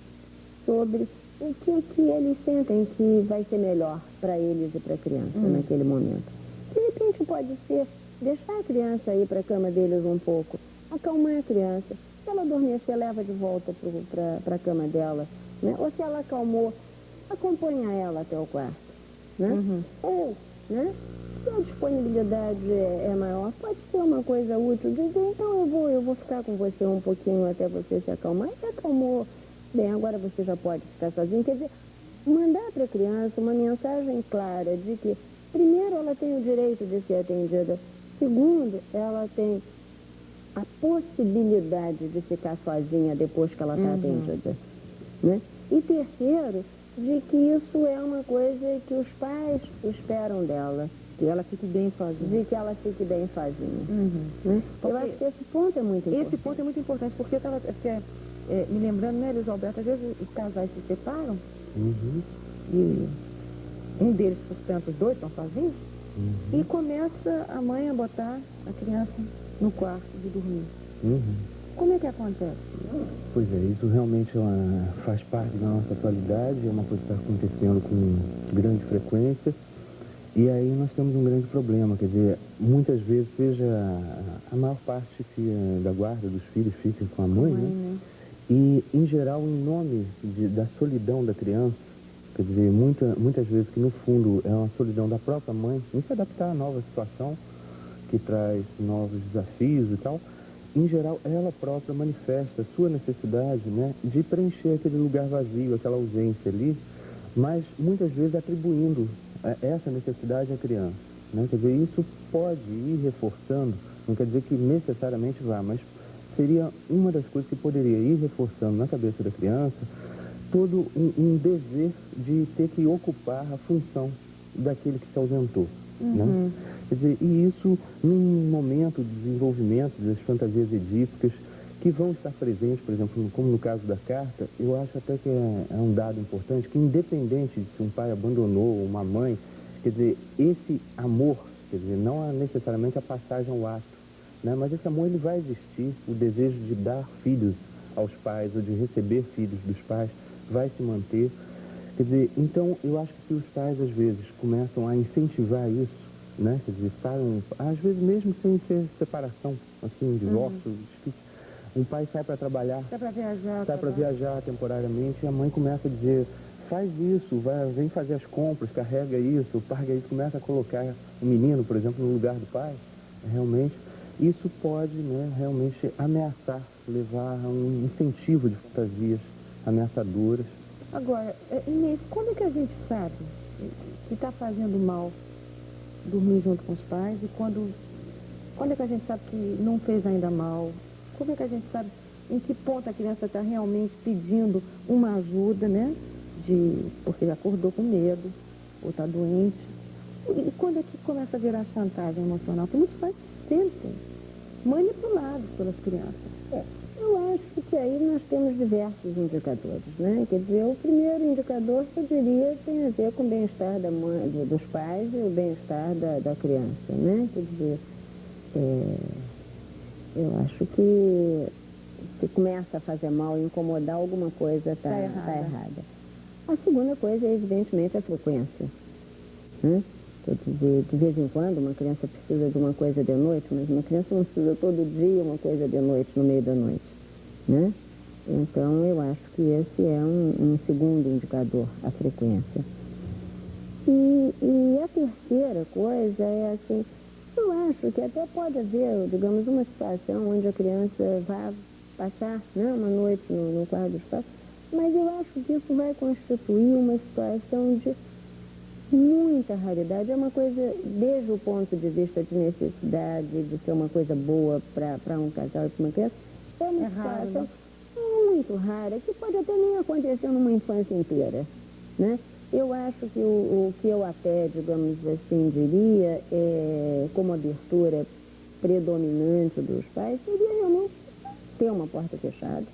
[SPEAKER 2] sobre o que eles sentem que vai ser melhor para eles e para a criança naquele momento. De repente pode ser deixar a criança ir para a cama deles um pouco, acalmar a criança. Se ela dormir, você leva de volta para a cama dela, né? Ou se ela acalmou, acompanha ela até o quarto, né? Ou, né? Se a disponibilidade é maior, pode ser uma coisa útil, dizer, então eu vou ficar com você um pouquinho até você se acalmar. E se acalmou, bem, agora você já pode ficar sozinho. Quer dizer, mandar para a criança uma mensagem clara de que, primeiro, ela tem o direito de ser atendida. Segundo, ela tem a possibilidade de ficar sozinha depois que ela está atendida, né? E terceiro, de que isso é uma coisa que os pais esperam dela.
[SPEAKER 1] Que ela fique bem sozinha.
[SPEAKER 2] De que ela fique bem sozinha. Né? Eu acho que esse ponto é muito importante.
[SPEAKER 1] Esse ponto é muito importante, porque eu estava me lembrando, né, Luiz Alberto, às vezes os casais se separam e um deles, portanto, os dois estão sozinhos, e começa a mãe a botar a criança no quarto de dormir. Como é que acontece?
[SPEAKER 5] Pois é, isso realmente faz parte da nossa atualidade, é uma coisa que está acontecendo com grande frequência. E aí nós temos um grande problema, quer dizer, muitas vezes, seja a maior parte da guarda dos filhos fica com a mãe, né? E, em geral, em nome da solidão da criança, quer dizer, muitas vezes que no fundo é uma solidão da própria mãe, em se adaptar à nova situação, que traz novos desafios e tal,
[SPEAKER 6] em geral, ela própria manifesta a sua necessidade, né, de preencher aquele lugar vazio, aquela ausência ali, mas muitas vezes atribuindo essa necessidade à criança, né? Quer dizer, isso pode ir reforçando, não quer dizer que necessariamente vá, mas seria uma das coisas que poderia ir reforçando na cabeça da criança todo um dever de ter que ocupar a função daquele que se ausentou, né? Quer dizer, e isso num momento de desenvolvimento das fantasias edípicas que vão estar presentes, por exemplo, como no caso da carta, eu acho até que é um dado importante, que independente de se um pai abandonou uma mãe, quer dizer, esse amor, quer dizer, não é necessariamente a passagem ao ato, né? Mas esse amor ele vai existir, o desejo de dar filhos aos pais ou de receber filhos dos pais vai se manter. Quer dizer, então eu acho que se os pais às vezes começam a incentivar isso, né? Quer dizer, às vezes mesmo sem ser separação, assim, divórcio, um pai sai para trabalhar, sai para viajar temporariamente e a mãe começa a dizer, faz isso, vem fazer as compras, carrega isso, paga isso, começa a colocar o menino, por exemplo, no lugar do pai, realmente, isso pode, né, realmente ameaçar, levar a um incentivo de fantasias ameaçadoras.
[SPEAKER 1] Agora, Inês, quando é que a gente sabe que está fazendo mal dormir junto com os pais e quando é que a gente sabe que não fez ainda mal? Como é que a gente sabe em que ponto a criança está realmente pedindo uma ajuda, né? Porque acordou com medo ou está doente. E quando é que começa a virar chantagem emocional? Porque muitos pais se sentem manipulados pelas crianças.
[SPEAKER 2] Eu acho que aí nós temos diversos indicadores, né? Quer dizer, o primeiro indicador, eu diria, tem a ver com o bem-estar da mãe, dos pais e o bem-estar da criança, né? Quer dizer, eu acho que se começa a fazer mal, incomodar alguma coisa, está errada. A segunda coisa é, evidentemente, a frequência, né? Quer dizer, de vez em quando uma criança precisa de uma coisa de noite, mas uma criança não precisa todo dia uma coisa de noite, no meio da noite, né? Então, eu acho que esse é um segundo indicador, a frequência. E a terceira coisa é assim, eu acho que até pode haver, digamos, uma situação onde a criança vai passar, né, uma noite no quarto dos pais, mas eu acho que isso vai constituir uma situação de muita raridade. É uma coisa, desde o ponto de vista de necessidade, de ser uma coisa boa para um casal e para uma criança, é uma situação muito rara, que pode até nem acontecer numa infância inteira, né? Eu acho que o que eu até, digamos assim, diria, como abertura predominante dos pais, seria realmente ter uma porta fechada,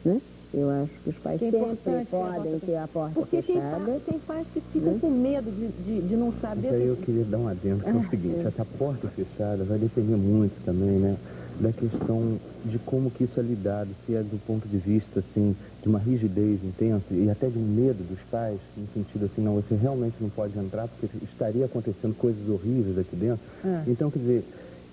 [SPEAKER 2] né? Eu acho que os pais sempre podem ter a porta fechada.
[SPEAKER 1] Porque tem pais que ficam com medo de não saber...
[SPEAKER 6] Mas aí eu queria dar um adendo, que é o seguinte, essa porta fechada vai depender muito também, né, da questão de como que isso é lidado, se é do ponto de vista, assim, de uma rigidez intensa e até de um medo dos pais, no sentido assim, não, você realmente não pode entrar porque estaria acontecendo coisas horríveis aqui dentro. Então, quer dizer,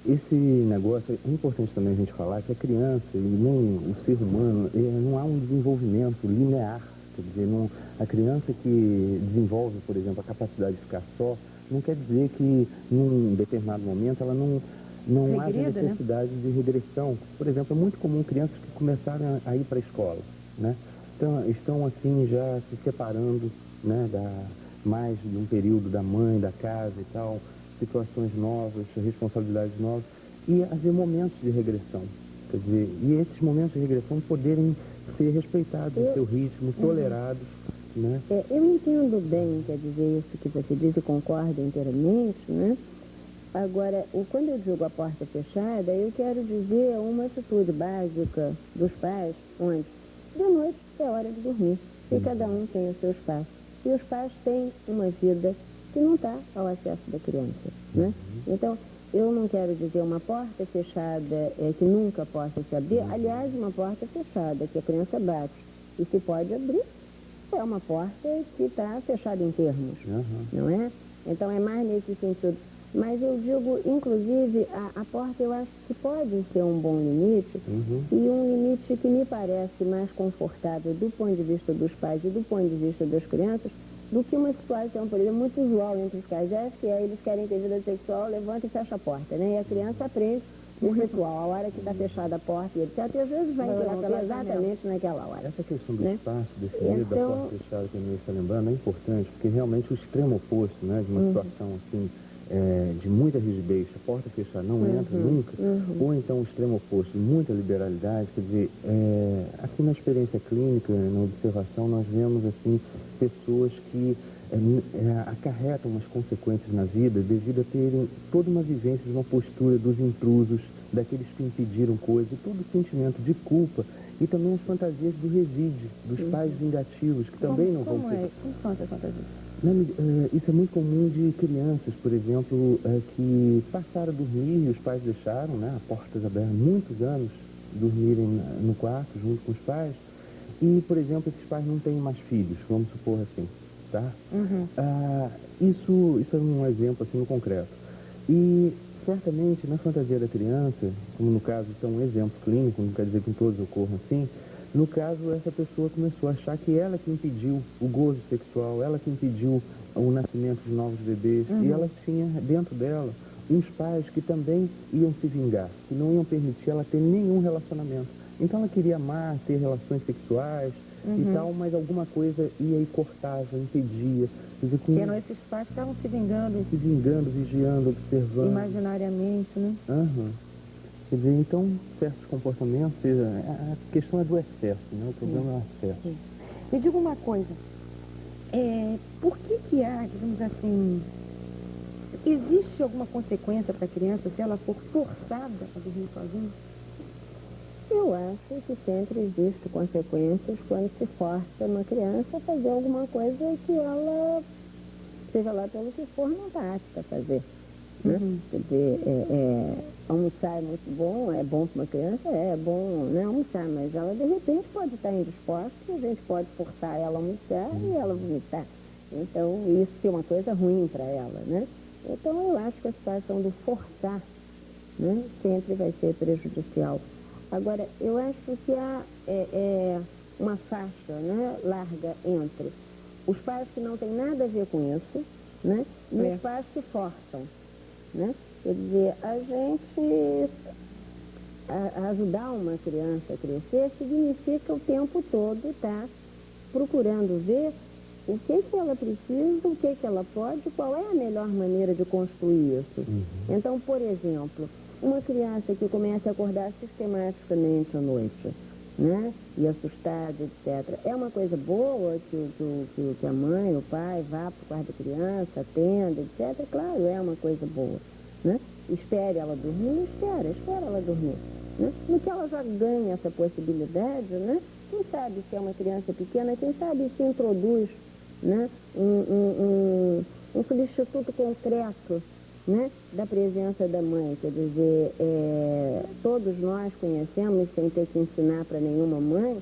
[SPEAKER 6] esse negócio, é importante também a gente falar que a criança e nem o ser humano, não há um desenvolvimento linear. Quer dizer, a criança que desenvolve, por exemplo, a capacidade de ficar só, não quer dizer que num determinado momento ela não haja necessidade de regressão. Por exemplo, é muito comum crianças que começaram a ir para a escola, né? Então, estão assim já se separando, né, mais de um período da mãe, da casa e tal, situações novas, responsabilidades novas, e haver momentos de regressão. Quer dizer, e esses momentos de regressão poderem ser respeitados no seu ritmo, tolerados, né?
[SPEAKER 2] Eu entendo bem, quer dizer, isso que você diz e concordo inteiramente, né? Agora, quando eu digo a porta fechada, eu quero dizer uma atitude básica dos pais, onde de noite é hora de dormir, e cada um tem o seu espaço. E os pais têm uma vida que não está ao acesso da criança, né? Então, eu não quero dizer uma porta fechada que nunca possa se abrir. Aliás, uma porta fechada que a criança bate e se pode abrir é uma porta que está fechada em termos, não é? Então, é mais nesse sentido. Mas eu digo, inclusive, a porta eu acho que pode ser um bom limite, e um limite que me parece mais confortável do ponto de vista dos pais e do ponto de vista das crianças, do que uma situação, por exemplo, muito usual entre os casais, que é eles querem ter vida sexual, levanta e fecha a porta, né? E a criança aprende o ritual, a hora que está fechada a porta, etc. E às vezes vai interromper exatamente naquela hora.
[SPEAKER 6] Essa questão do
[SPEAKER 2] né?
[SPEAKER 6] espaço definido, da
[SPEAKER 2] Então,
[SPEAKER 6] porta fechada que a Inês está lembrando, é importante, porque realmente o extremo oposto, né, de uma situação assim, de muita rigidez, a porta fechada não entra nunca, ou então o extremo oposto de muita liberalidade, quer dizer, assim na experiência clínica, na observação, nós vemos assim pessoas que acarretam umas consequências na vida devido a terem toda uma vivência de uma postura dos intrusos, daqueles que impediram coisas, e todo o sentimento de culpa e também as fantasias do revide, dos pais vingativos, que também não vão ter...
[SPEAKER 1] Como são essas fantasias?
[SPEAKER 6] Isso é muito comum de crianças, por exemplo, que passaram a dormir e os pais deixaram, né, a portas abertas, muitos anos, dormirem no quarto junto com os pais. E, por exemplo, esses pais não têm mais filhos, vamos supor assim, tá? Isso é um exemplo assim no concreto. E certamente na fantasia da criança, como no caso isso é um exemplo clínico, não quer dizer que em todos ocorram assim, no caso essa pessoa começou a achar que ela que impediu o gozo sexual, ela que impediu o nascimento de novos bebês, e ela tinha dentro dela uns pais que também iam se vingar, que não iam permitir ela ter nenhum relacionamento. Então ela queria amar, ter relações sexuais e tal, mas alguma coisa ia e cortava, impedia. Quer dizer,
[SPEAKER 1] Que eram esses pais que estavam se vingando
[SPEAKER 6] vigiando, observando.
[SPEAKER 1] imaginariamente, né?
[SPEAKER 6] Quer dizer, então, certos comportamentos, seja, a questão é do excesso, né? O problema é o excesso.
[SPEAKER 1] Me diga uma coisa, por que há, digamos assim, existe alguma consequência para a criança se ela for forçada a dormir sozinha?
[SPEAKER 2] eu acho que sempre existe consequências quando se força uma criança a fazer alguma coisa que ela, seja lá pelo que for, não está apta a fazer. Né? Quer dizer, almoçar é muito bom, é bom para uma criança, é bom, né, almoçar, mas ela de repente pode estar indisposta, a gente pode forçar ela a almoçar e ela vomitar. Então, isso é uma coisa ruim para ela, né? Então, eu acho que a situação do forçar, né, sempre vai ser prejudicial. Agora, eu acho que há uma faixa, né, larga entre os pais que não têm nada a ver com isso, né, e os pais que forçam. Né? Quer dizer, a gente ajudar uma criança a crescer significa o tempo todo estar procurando ver o que ela precisa, o que ela pode, qual é a melhor maneira de construir isso. Então, por exemplo, uma criança que começa a acordar sistematicamente à noite, né? E assustada, etc. É uma coisa boa que a mãe, o pai vá para o quarto da criança, atenda, etc. Claro, é uma coisa boa, né? Espere ela dormir, espera ela dormir. Né? No que ela já ganha essa possibilidade, né? Quem sabe se é uma criança pequena, quem sabe se introduz, né, um substituto concreto, né, da presença da mãe. Quer dizer, todos nós conhecemos, sem ter que ensinar para nenhuma mãe,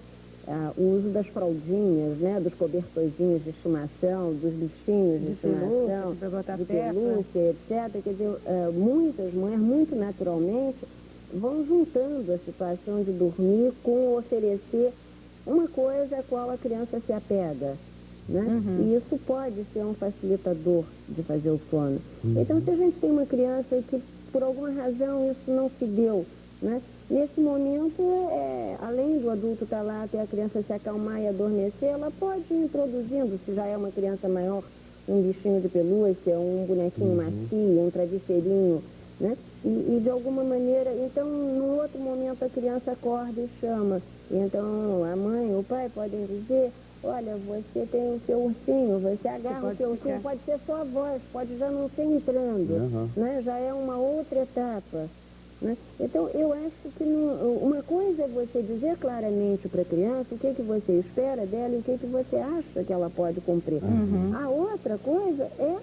[SPEAKER 2] o uso das fraldinhas, né, dos cobertorzinhos de estimação, dos bichinhos de estimação, de pelúcia, etc. Quer dizer, muitas mães, muito naturalmente, vão juntando a situação de dormir com oferecer uma coisa a qual a criança se apega. Né? E isso pode ser um facilitador de fazer o sono. Então, se a gente tem uma criança que, por alguma razão, isso não se deu, né? Nesse momento, além do adulto estar lá até a criança se acalmar e adormecer, ela pode ir introduzindo, se já é uma criança maior, um bichinho de pelúcia, um bonequinho macio, um travesseirinho, né? E de alguma maneira, então, num outro momento a criança acorda e chama. E então, a mãe, o pai podem dizer: olha, você tem o seu ursinho, você agarra o seu ursinho, pode ser sua voz, pode já não ser entrando, né? Já é uma outra etapa. Né? Então, eu acho que uma coisa é você dizer claramente para a criança o que você espera dela e o que você acha que ela pode cumprir. A outra coisa é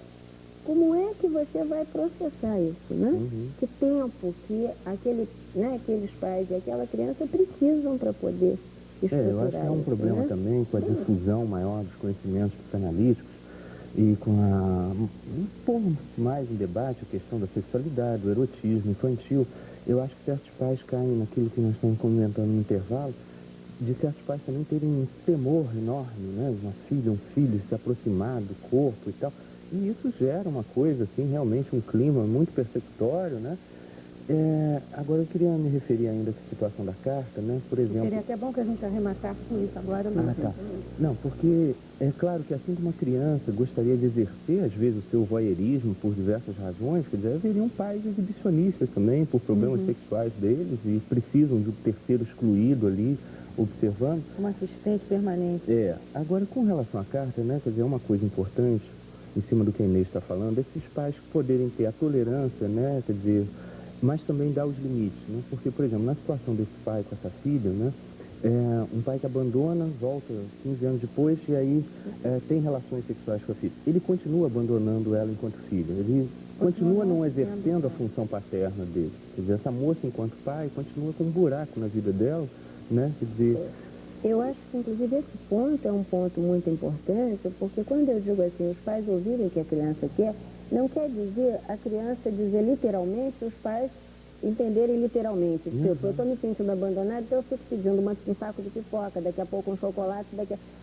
[SPEAKER 2] como é que você vai processar isso, né? Que tempo que aqueles pais e aquela criança precisam para poder estruturar
[SPEAKER 6] eu acho que é um
[SPEAKER 2] isso,
[SPEAKER 6] problema
[SPEAKER 2] né?
[SPEAKER 6] também com a difusão maior dos conhecimentos psicanalíticos e com pondo mais em debate a questão da sexualidade, do erotismo infantil. Eu acho que certos pais caem naquilo que nós estamos comentando no intervalo, de certos pais também terem um temor enorme, né? Uma filha, um filho se aproximar do corpo e tal. E isso gera uma coisa, assim, realmente um clima muito persecutório, né? Agora eu queria me referir ainda à situação da carta, né? Por exemplo...
[SPEAKER 1] Seria até bom que a gente arrematasse com isso agora mesmo.
[SPEAKER 6] Tá. Não, porque é claro que assim como uma criança gostaria de exercer, às vezes, o seu voyeurismo por diversas razões, quer dizer, haveriam pais exibicionistas também, por problemas sexuais deles, e precisam de um terceiro excluído ali, observando.
[SPEAKER 1] Um assistente permanente.
[SPEAKER 6] Agora com relação à carta, né, quer dizer, é uma coisa importante, em cima do que a Inês está falando, esses pais poderem ter a tolerância, né, quer dizer, mas também dar os limites, né? Porque, por exemplo, na situação desse pai com essa filha, né? Um pai que abandona, volta 15 anos depois e aí tem relações sexuais com a filha. Ele continua abandonando ela enquanto filha, ele continua não exercendo a função paterna dele. Quer dizer, essa moça enquanto pai continua com um buraco na vida dela, né? Quer dizer...
[SPEAKER 2] Eu acho que, inclusive, esse ponto é um ponto muito importante, porque quando eu digo assim, os pais ouvirem o que a criança quer, não quer dizer a criança dizer literalmente, os pais entenderem literalmente. Tipo, eu estou me sentindo abandonada, então eu fico pedindo um saco de pipoca, daqui a pouco um chocolate,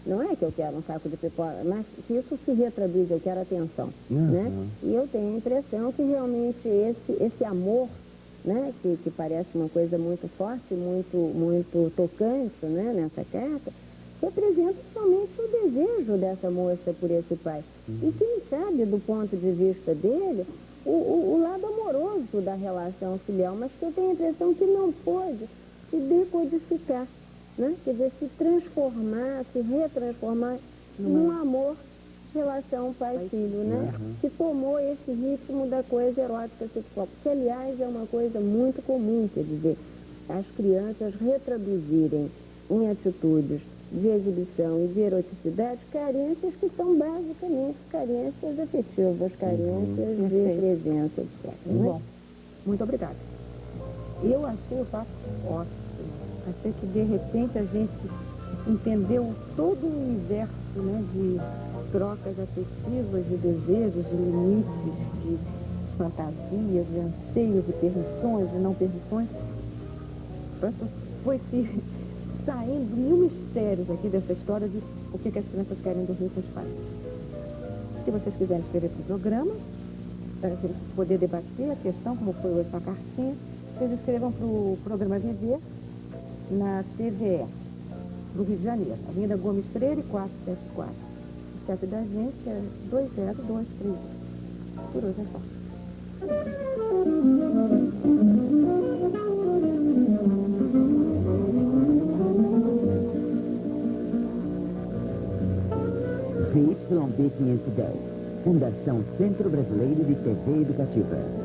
[SPEAKER 2] Não é que eu quero um saco de pipoca, mas que isso se retraduz, eu quero atenção, né? E eu tenho a impressão que realmente esse amor, né, que parece uma coisa muito forte, muito tocante, né, nessa carta, representa somente o desejo dessa moça por esse pai. E quem sabe, do ponto de vista dele, o lado amoroso da relação filial, mas que eu tenho a impressão que não pôde se decodificar, né? Quer dizer, se transformar, se retransformar num amor, relação pai-filho, né? Que tomou esse ritmo da coisa erótica sexual. Que, aliás, é uma coisa muito comum, quer dizer, as crianças retraduzirem em atitudes de exibição e de eroticidade carências que são basicamente carências afetivas, carências de presença, etc.
[SPEAKER 1] Bom, muito obrigada. Eu achei o papo ótimo. Achei que, de repente, a gente entendeu todo o universo, né, de trocas afetivas, de desejos, de limites, de fantasias, de anseios, de permissões, de não permissões. Foi se saindo mil mistérios aqui dessa história de o que as crianças querem dormir com os pais. Se vocês quiserem escrever para o programa, para a gente poder debater a questão, como foi hoje a cartinha, vocês escrevam para o programa Viver na CVE, do Rio de Janeiro, Avenida Gomes Freire, 474. O CEP da gente é 20231. Por hoje é só.
[SPEAKER 7] ZYB 510, Fundação Centro Brasileiro de TV Educativa.